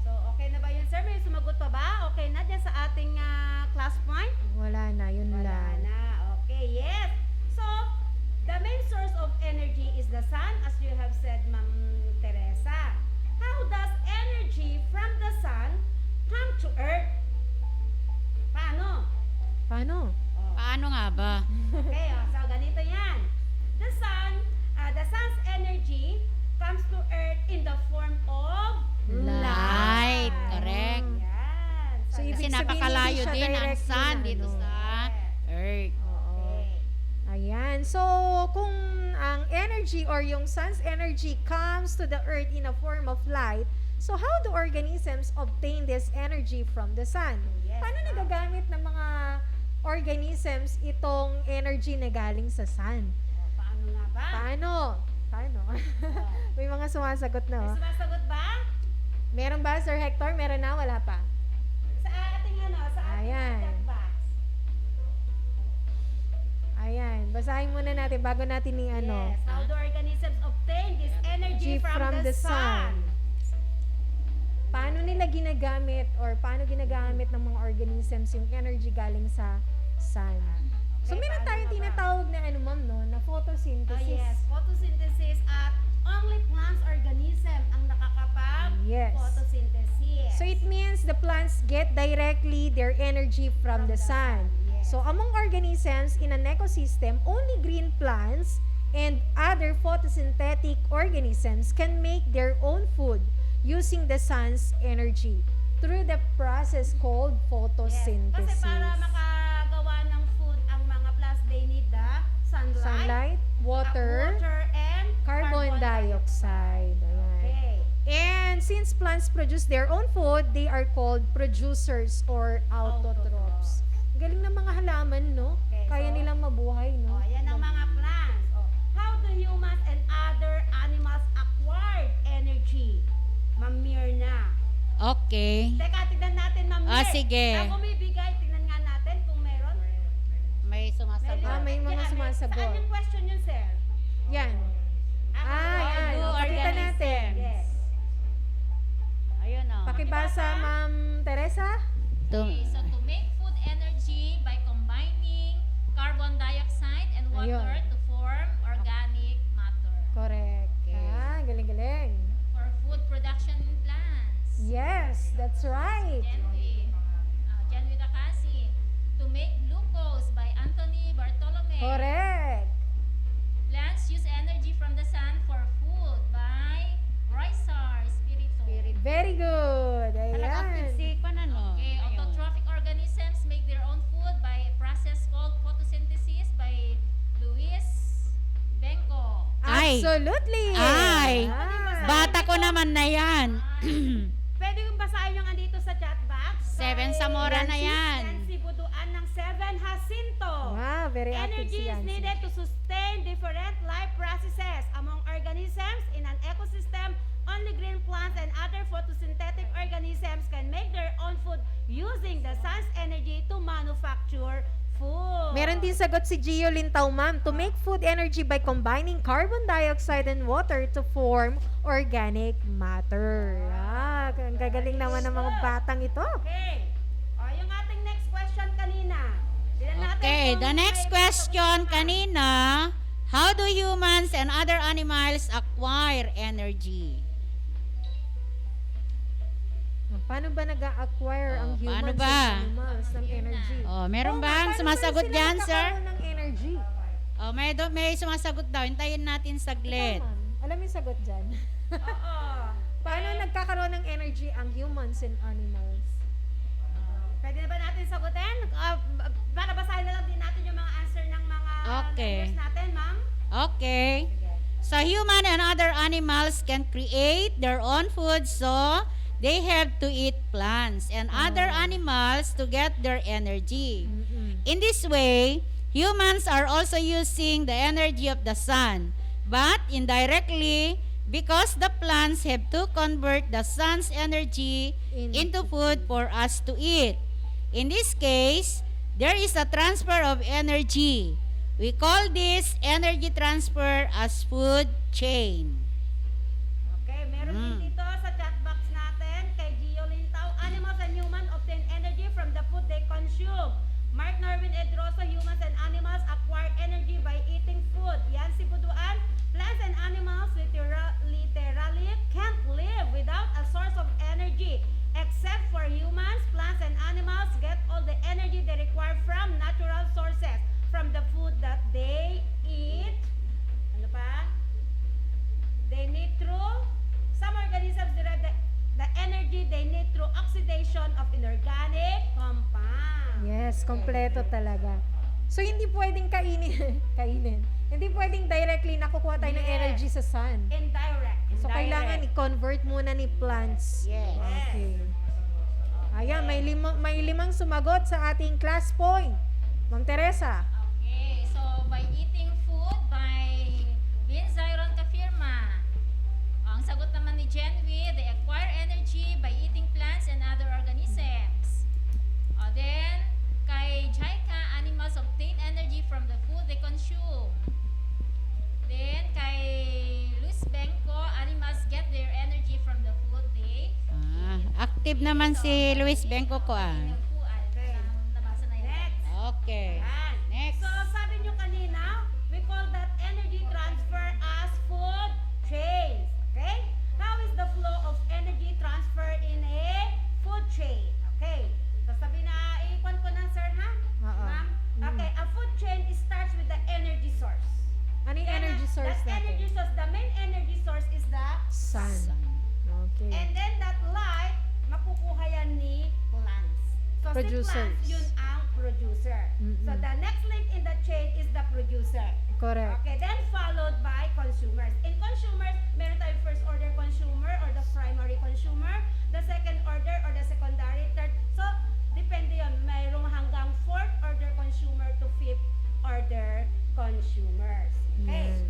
So, okay na ba yun, sir? May sumagot pa ba? Okay na dyan sa ating class point? Wala na, yun Wala lang. na. Okay, yes. So, the main source of energy is the sun, as you have said, Ma'am Teresa. How does energy from the sun come to Earth? Paano? Paano? Paano nga ba? Okay, so ganito yan. The sun's energy comes to Earth in the form of Light. Correct. Yan. So, Sa- ibig Kasi sabihin, napakalayo hindi siya din ang directly sun na, dito ano. sa Earth. Okay. Ayan. So, kung ang energy or yung sun's energy comes to the earth in a form of light, so how do organisms obtain this energy from the sun? Yes, Paano ma'am. nagagamit ng mga organisms itong energy na galing sa sun? Paano nga ba? Paano? May mga sumasagot na. May Oh. sumasagot ba? Meron ba, Sir Hector? Meron na? Wala pa? Sa ating Ayan. chat box. Ayan. Basahin muna natin bago natin Yes. How do organisms obtain this energy from the sun? Paano nila ginagamit or paano ginagamit ng mga organisms yung energy galing sa sun? So, meron tayong tinatawag na ano, ma'am, no? Na photosynthesis. Yes, photosynthesis at only plants organism ang Yes. nakakapag-photosynthesis. So, it means the plants get directly their energy from the sun. Yes. So, among organisms in an ecosystem, only green plants and other photosynthetic organisms can make their own food using the sun's energy through the process called Yes. photosynthesis. Kasi para makagawa ng food ang mga plants, they need the Sunlight, water, and carbon dioxide. Ayan. Okay. And since plants produce their own food, they are called producers or autotrophs. Galing ng mga halaman, no? Okay, Kaya so, nilang mabuhay, no? Yan ang mga plants. How do humans and other animals acquire energy? Ma'am Mirna. Okay. Teka, tignan natin, Ma'am Mir. Sige. Na bumibigay, tignan nga natin kung meron. May sumasagot. May mga sumasagot. Saan yung question yun, sir? Yan. Yan. do Pakita natin. Yes. Ayun o. Pakibasa, Ma'am Teresa. Okay, so to make food energy by combining carbon dioxide and water Ayun. to form organic matter Correct. Galing-galing. for food production in plants. Yes, that's right. Jen with Akasi. To make glucose by Anthony Bartolome. Correct. Plants use energy from the sun for food by Roysar Spirito. Very good. Ayan. Okay, autotrophic organisms make their own food by a process called photosynthesis by Luis Benko. Ay. Absolutely. Ay. Ah. Bata ko naman na yan. Pwede kong basahin yung andito sa chat box. 7 Zamora na yan. Yancy Buduan ng 7 Jacinto. Wow, very active Energy si is Yancy. needed to sustain different life processes among organisms in an ecosystem. Only green plants and other photosynthetic organisms can make their own food using the sun's energy to manufacture food. Meron din sagot si Gio Lintaw, ma'am. To make food energy by combining carbon dioxide and water to form organic matter. Ang gagaling naman ng mga batang ito. Okay. Yung ating next question kanina. Tignan natin Okay, kung the next may question sagot pa. kanina. How do humans and other animals acquire energy? Paano ba nag-acquire ang humans paano ba? and animals ng energy? Meron Oo nga, bang paano sumasagot sila dyan, sir? nagkakaroon ng energy? May sumasagot daw. Hintayin natin saglit. Ikaw, ma'am. Alam mo yung sagot dyan? Oo. Paano nagkakaroon ng energy ang humans and animals? Pwede na ba natin sagutin? Para basahin na lang din natin yung mga answer ng mga Okay. learners natin, ma'am. Okay. So human and other animals can create their own food, so they have to eat plants and other animals to get their energy. In this way, humans are also using the energy of the sun, but indirectly because the plants have to convert the sun's energy into food for us to eat. In this case, there is a transfer of energy. We call this energy transfer as food chain. Okay, meron din dito sa chat box natin kay Gio Lintaw. Animals and humans obtain energy from the food they consume. Mark Norwin Edroso, humans and animals acquire energy by eating food. Yan si Buduan. Plants and animals literally can't live without a source of energy. Except for humans, plants and animals get all the energy they require from natural sources. From the food that they eat. Ano pa? They need through, some organisms derive the energy they need through oxidation of inorganic compounds. Yes, kompleto talaga. So, hindi pwedeng kainin. Hindi pwedeng directly nakukuha tayo ng Yes. energy sa sun. Indirect. So, kailangan i-convert muna ni plants. Yes. Okay. Ayan, may limang sumagot sa ating class point. Ma'am Teresa. Okay, so by eating food by Vince Zyron Kafirma. Ang sagot naman ni Genwi, they acquire energy by eating plants and other organisms. Then, kay Jaika, animals obtain energy from the food they consume. Then, kay Luis Benko, animals get their energy from the food they Active naman si Luis Benko ko. nabasa na yun. Next. Okay. Yan. Next. So, nyo kanina, we call that energy transfer as food chains. Okay? How is the flow of energy transfer in a food chain? Okay. So sabi na, ikon ko na sir ha? Ma'am? Okay, a food chain starts with the energy source. Ano yung energy source that natin? energy source, the main energy source is the Sun. Okay. And then that light, makukuha yan ni plants. So Producers. si plants, yun ang producer. So the next link in the chain is the producer. Correct. Okay, then followed by consumers. In consumers, meron tayong first order consumer or the primary consumer, the second order or the secondary, third. So, depende yun. Mayroong hanggang fourth order consumer to fifth order consumers. Okay? Yan.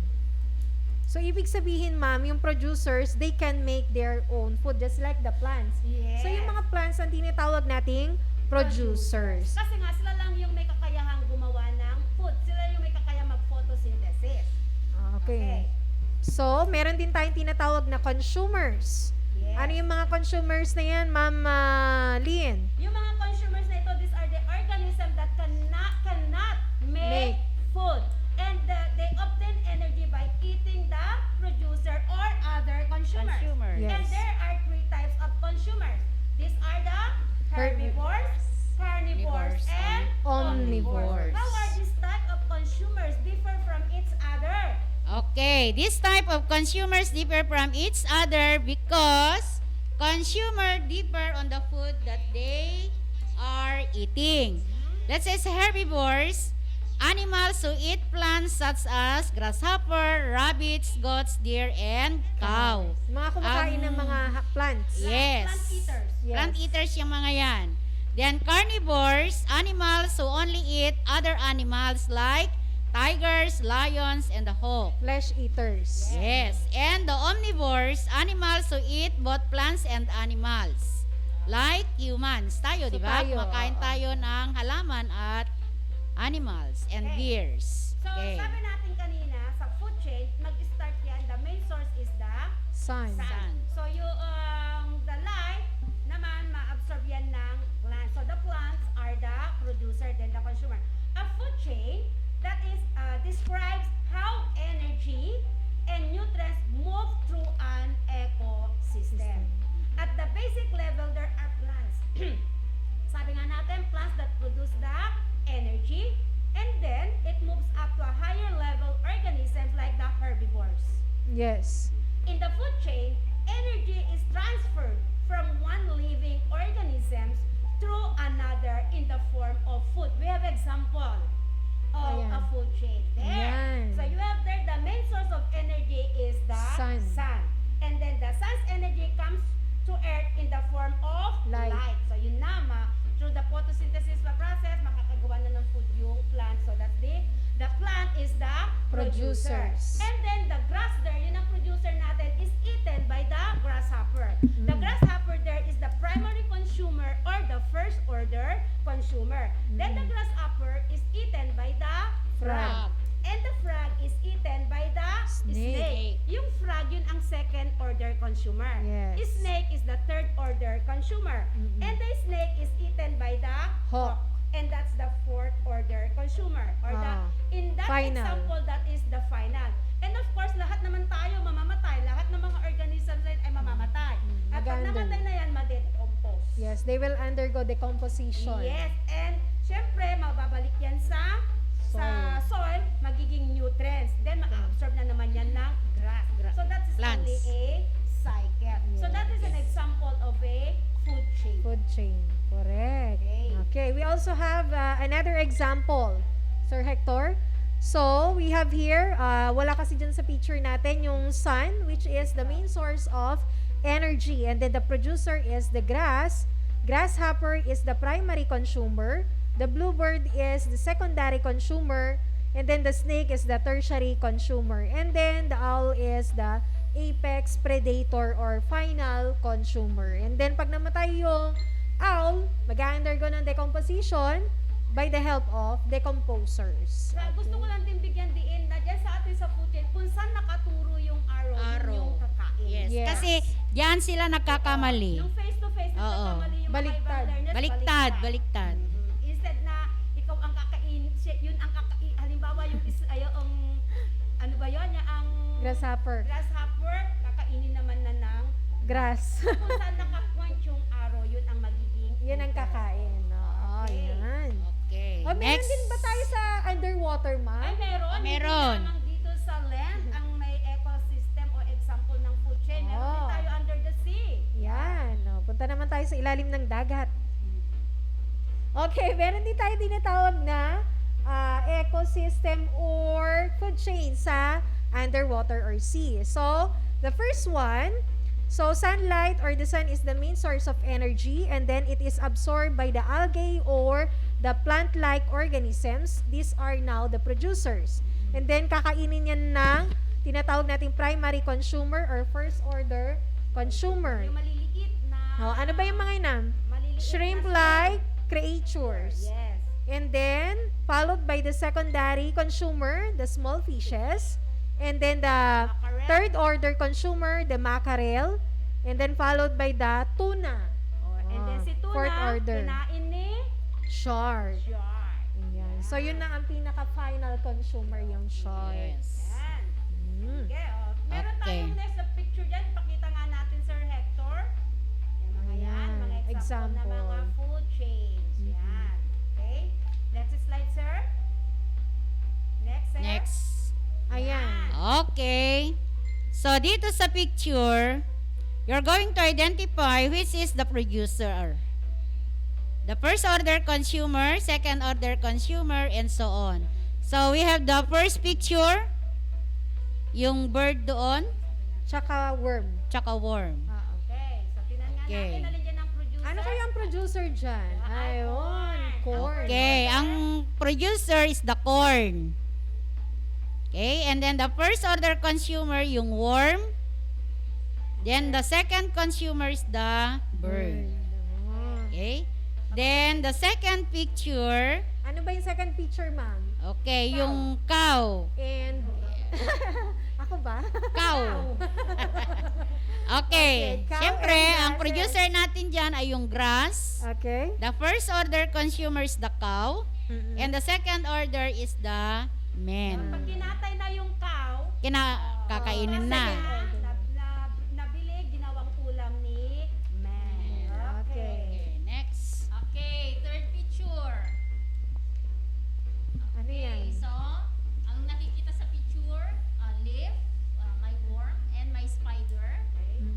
So, ibig sabihin, ma'am, yung producers, they can make their own food just like the plants. Yes. So, yung mga plants ang tinatawag nating producers. Kasi nga, sila lang yung may kakayahang gumawa ng food. Sila yung may kakayahang mag-photosynthesis. Okay. So, meron din tayong tinatawag na consumers. Yes. Ano yung mga consumers na yan, Ma'am Lynn? Yung mga consumers na ito, these are the organisms that cannot make food. And they obtain energy by eating the producer or other consumers. Yes. And there are three types of consumers. These are the herbivores, carnivores, and omnivores. How are these type of consumers differ from each other? Okay, this type of consumers differ from each other because consumer differ on the food that they are eating. Let's say sa herbivores, animals who eat plants such as grasshopper, rabbits, goats, deer, and cow. Mga kumakain ng mga plants. Yes. Plant eaters. Yes. Plant eaters yung mga yan. Then carnivores, animals who only eat other animals like tigers, lions, and the hawk. Flesh eaters. Yes. And the omnivores, animals who eat both plants and animals. Like humans. Tayo, So, di ba? tayo, Kumakain oo. tayo ng halaman at animals and Okay. deers. So, Okay. sabi natin kanina, sa food chain, mag-start yan, the main source is the Sun. sun. So, the light naman, ma-absorb yan ng plants. So, the plants are the producer, then the consumer. A food chain, that is, describes how energy and nutrients move through an ecosystem. At the basic level, there are plants. Sabi nga natin, plants that produce the energy, and then it moves up to a higher level organisms like the herbivores. Yes. In the food chain, energy is transferred from one living organism through another in the form of food. We have example of Ayan. a food chain there. Ayan. So you have there, the main source of energy is the Sun. And then the sun's energy comes to earth in the form of Light. So yun na, through the photosynthesis process, makakagawa na ng food yung plant. So that's the plant is the producer. Producers. And then the grass there, yun ang producer natin, is eaten by the grasshopper. The grasshopper there is the primary consumer or the first order consumer. Then the grasshopper is eaten by the frog. And the frog is eaten by the Snake. Yung frog, yun ang second order consumer. Yes. Snake is the third order consumer. And the snake is eaten by the Hawk. And that's the fourth order consumer. Or in that Final. example, that is the final. And of course, lahat naman tayo mamamatay. Lahat ng mga organisms ay mamamatay. At pag Mag-under. namatay na yan, ma-decompose. Yes, they will undergo decomposition. Yes, and syempre, mababalik yan sa soil, magiging nutrients. Then, ma-absorb na naman yan ng grass. So, that is Plants. only a cycle. So, that is an example of a food chain. Food chain. Correct. Okay. We also have another example, Sir Hector. So, we have here, wala kasi dyan sa picture natin, yung sun, which is the main source of energy. And then the producer is the grass. Grasshopper is the primary consumer. The bluebird is the secondary consumer. And then the snake is the tertiary consumer. And then the owl is the apex predator or final consumer. And then pag namatay yung owl, mag-undergo ng decomposition by the help of decomposers. Gusto ko lang din bigyan diin na dyan sa atin sa food chain, kung saan nakaturo yung arrow, yun yung kakain. Yes. Yes. Kasi diyan sila nagkakamali. Yung face-to-face, nagkakamali yung Baliktad. mga ibang learners, Baliktad. Instead na ikaw ang kakain, siya yun ang halimbawa yung ano ba yun? Ang Grasshopper. kakainin naman na ng Grass. kung saan nakapoint yung arrow, yun ang magiging Yan ang kakain. Oo, Okay. yan. Okay. O, meron Next. din ba tayo sa underwater, ma'am? Ay, meron. Meron. Hindi lamang dito sa land ang may ecosystem o example ng food chain. Meron din Oh. tayo under the sea. Yan. O, punta naman tayo sa ilalim ng dagat. Okay, meron din tayo tinatawag na ecosystem or food chain sa underwater or sea. So, the first one, so sunlight or the sun is the main source of energy, and then it is absorbed by the algae or the plant-like organisms. These are now the producers. And then kakainin yan ng tinatawag nating primary consumer or first order consumer. Yung maliliit na Ano ba yung mga inam? maliliit Shrimp-like creatures. Yes. And then, followed by the secondary consumer, the small fishes. And then the Mackerel. third order consumer, the mackerel. And then followed by the tuna. And then si tuna, Fourth order. kinain ni Shark. shark. Ayan. So, yun na ang pinaka-final consumer, yung shark. Yes. Yan. Mm. Okay, meron Okay. tayong next na picture dyan. Pakita nga natin, Sir Hector. Yan, mga yan. Ayan, Mga example, na mga example. food chains. Yan. Okay. Next slide, sir. Next, sir. Next. Ayan. Okay. So, dito sa picture, you're going to identify which is the producer. The first order consumer, second order consumer, and so on. So, we have the first picture, yung bird doon, Tsaka worm. tsaka worm. Okay. So, tinan nga Okay. natin. Alin dyan ang producer? Ano kaya ang producer dyan? Ayun, corn. Okay, ang producer is the corn. Okay, and then the first order consumer, yung worm. Then the second consumer is the bird. Okay? Then the second picture, Ano ba yung second picture, ma'am? okay, yung cow. And, ako ba? Cow. Okay, Okay, cow syempre, and ang grass. producer natin dyan ay yung grass. Okay. The first order consumer is the cow. And the second order is the men. Pag kinatay na yung cow, Kakainin na. nabili, ginawang ulam ni man. Okay. Okay, next. Okay, third picture. Ano yan? Okay, so, ang nakikita sa picture, leaf, my worm, and my spider.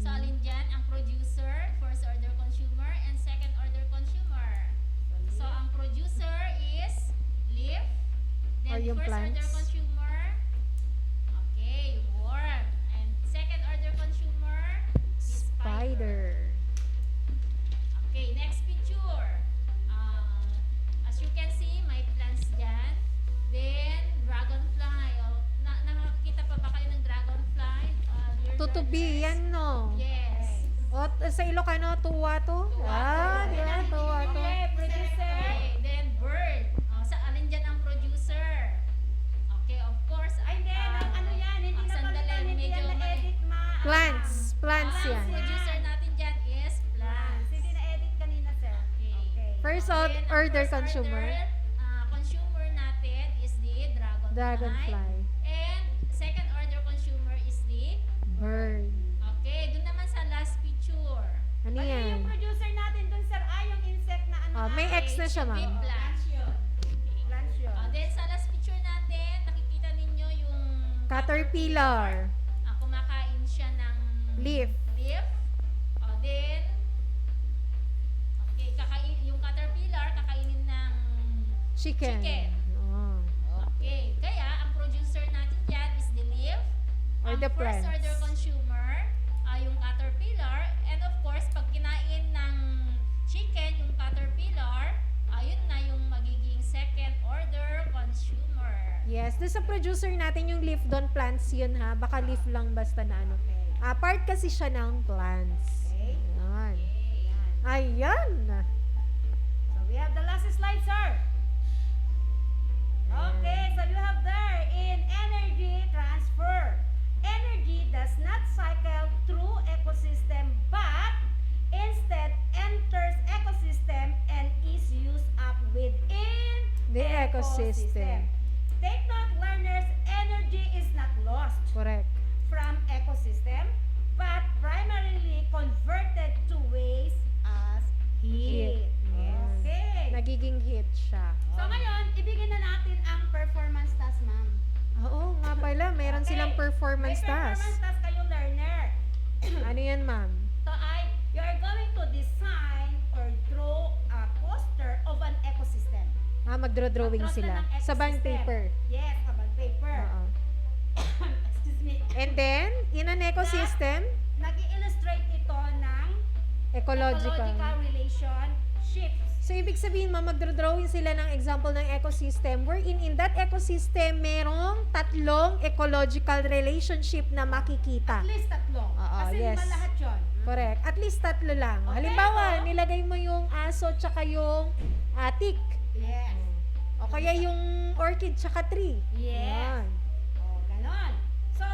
So, alin dyan ang producer, first order consumer, and second order consumer. So, ang producer is leaf, Or then yung first order plants. consumer, okay, yung worm, and second order consumer, is Spider. Okay, next picture. As you can see, may plants dyan. Then, dragonfly. Nakakita pa ba kayo ng dragonfly? Dear Tutubi, learners? yan no? Yes. O, sa Ilocano, tuwa to? Di ba? Tuwa to. Okay, producer. Okay, then bird. Sa alin dyan ang producer? Okay, of course. Ay, hindi. Ano yan? Hindi na sandali, palitan. Hindi medyo yan na-edit, ma. Plants. Plants Ang yan. producer natin dyan is plants. Hindi na-edit kanina, sir. Okay. First Then, ang order first consumer. consumer natin is the dragonfly. Dragonfly. And second order consumer is the Bird. okay, dun naman sa last picture. Ano Mali yan? yung producer natin dun, sir. Yung insect na ano. May X na siya, Should be ma'am. plants. Plants yun. Then sa last picture natin, nakikita ninyo yung Caterpillar. kumakain siya ng Leaf. Then okay, yung caterpillar kakainin ng Chicken. Chicken. Oh. okay. Kaya ang producer natin diyan is the leaf. Or Ang the first plants. order consumer yung caterpillar, and of course pag kinain ng chicken yung caterpillar, ayun na yung magiging second order consumer. Yes, doon sa producer natin yung leaf doon, plants yun ha. Baka leaf lang basta na ano. Part kasi siya ng plants. Ayan. Ayan. So we have the last slide, sir. Okay, so you have there in energy transfer. Energy does not cycle through ecosystem but instead enters ecosystem and is used up within The ecosystem. Ecosystem. Take note, learners, energy is not lost Correct. from ecosystem, but primarily converted to waste as heat. Okay. Nagiging heat siya. So ngayon, ibigin na natin ang performance task, ma'am. Oo, nga pala. Meron silang performance May task. performance task kayo, learner. Ano yan, ma'am? So you are going to design or draw a poster of an ecosystem. Magdraw-drawing Magdraw sila. ng Sa bond ecosystem. paper. Yes, sa bond paper. Oo. Excuse me. And then, in an ecosystem, Nag-illustrate ito ng ecological. relationships. So, ibig sabihin, magdraw-drawing sila ng example ng ecosystem wherein in that ecosystem, merong 3 ecological relationship na makikita. At least 3. Oo, Kasi yes. lima lahat yun. Correct. At least 3 lang. Okay, Halimbawa, so- nilagay mo yung aso tsaka yung tick. Yes. O kaya yung orchid tsaka tree. Yes. Yan. Ganon. So,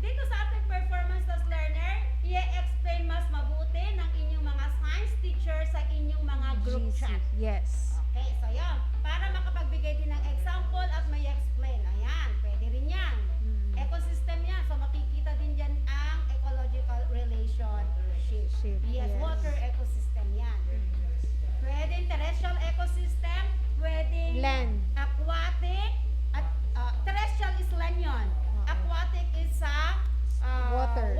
dito sa ating performance task learner, i-explain mas mabuti ng inyong mga science teacher sa inyong mga group GC. chat. Yes. Okay, so yan. Para makapagbigay din ng example at may explain. Ayan, pwede rin yan. Ecosystem yan. So, makikita din dyan ang ecological relationship. Yes, water ecosystem yan. Pwedeng terrestrial ecosystem, pwedeng Land. aquatic, at terrestrial is land yun. Aquatic is sa Water.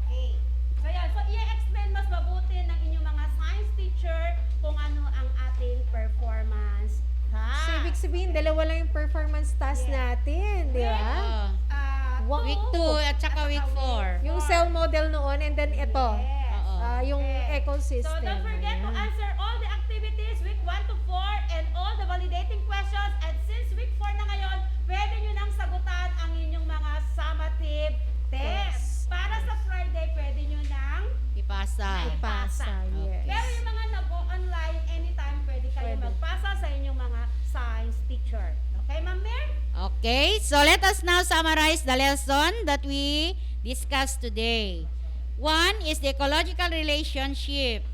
Okay. So yan, so i-explain mas mabuti ng inyong mga science teacher kung ano ang ating performance task. So, ibig sabihin, 2 lang yung performance task natin, di ba? Week 2 at saka week 4. Yung cell model noon, and then ito. Yung ecosystem. So don't forget to answer all the activities week 1 to 4 and all the validating questions. And since week 4 na ngayon, pwede nyo nang sagutan ang inyong mga summative tests. Para sa Friday, pwede nyo nang Ipasa. Yes. Pero yung mga nag-online, anytime pwede kayo magpasa sa inyong mga science teacher. Okay, Ma'am Mir? Okay, so let us now summarize the lesson that we discussed today. 1 is the ecological relationship.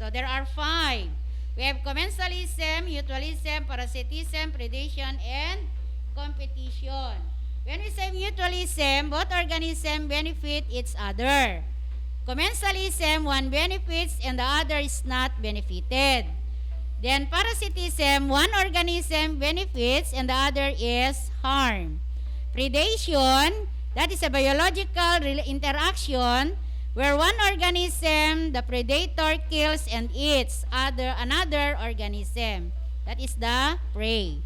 So there are 5. We have commensalism, mutualism, parasitism, predation, and competition. When we say mutualism, both organisms benefit each other. Commensalism, one benefits and the other is not benefited. Then parasitism, one organism benefits and the other is harmed. Predation, that is a biological interaction where one organism, the predator, kills and eats another organism. That is the prey.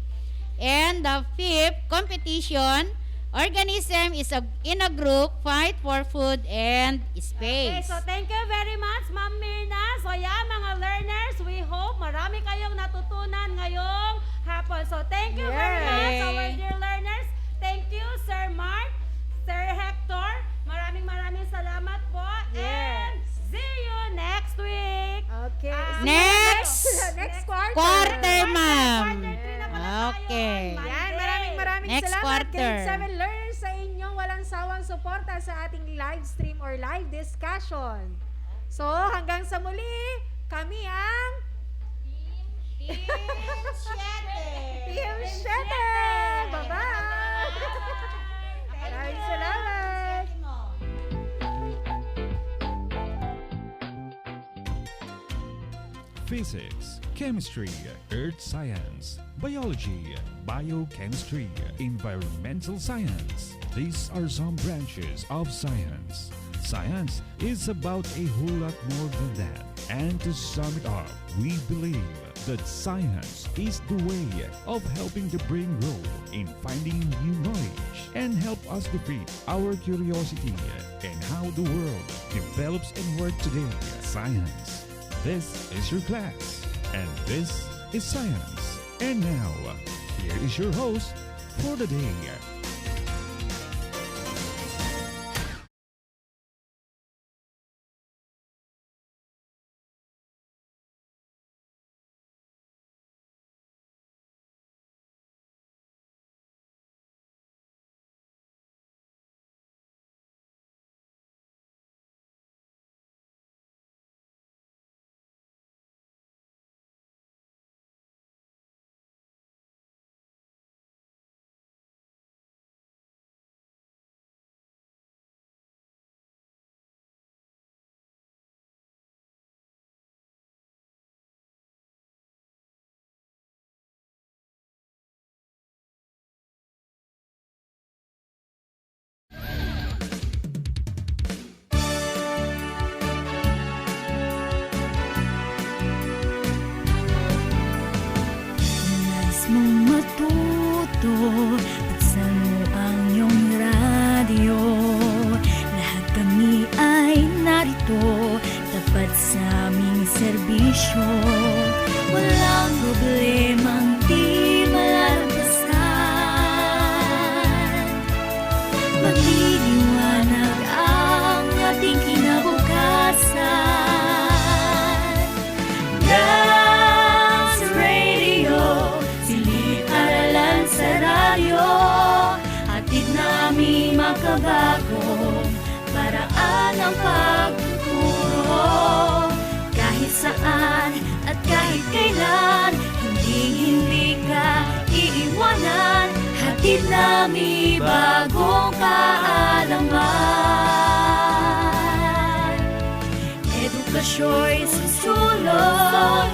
And the 5th, competition, organism is in a group, fight for food and Okay, space. so thank you very much, Ma'am Mirna. So yan, mga learners, we hope marami kayong natutunan ngayong hapon. So thank you very much, our dear learners. Thank you, Sir Mark, Sir Hector. Maraming salamat po. And see you next week. Okay. Next quarter. quarter, ma'am. Quarter 3 na pala tayo. Okay. Monday. Yan, maraming Next salamat, quarter. Grade 7 learners, sa inyong walang sawang suporta sa ating live stream or live discussion. So, hanggang sa muli, kami ang Team 7. Team 7! Bye-bye! Maraming salamat! Physics, chemistry, earth science, biology, biochemistry, environmental science. These are some branches of science. Science is about a whole lot more than that. And to sum it up, we believe that science is the way of helping the brain grow in finding new knowledge and help us defeat our curiosity and how the world develops and works today. Science. This is your class, and this is science. And now, here is your host for the day, narito, buksan mo ang iyong radyo. Lahat kami ay narito, tapat sa aming serbisyo. Walang problemang di malalampasan. Magliliwanag ang ating kinabukasan. Dance Radio, silid aralan sa radyo. Hatid namin makabagong paraan ang pagtuturo. Kahit saan at kahit kailan, hindi ka iiwanan. Hatid namin bagong kaalaman. Edukasyo'y susulong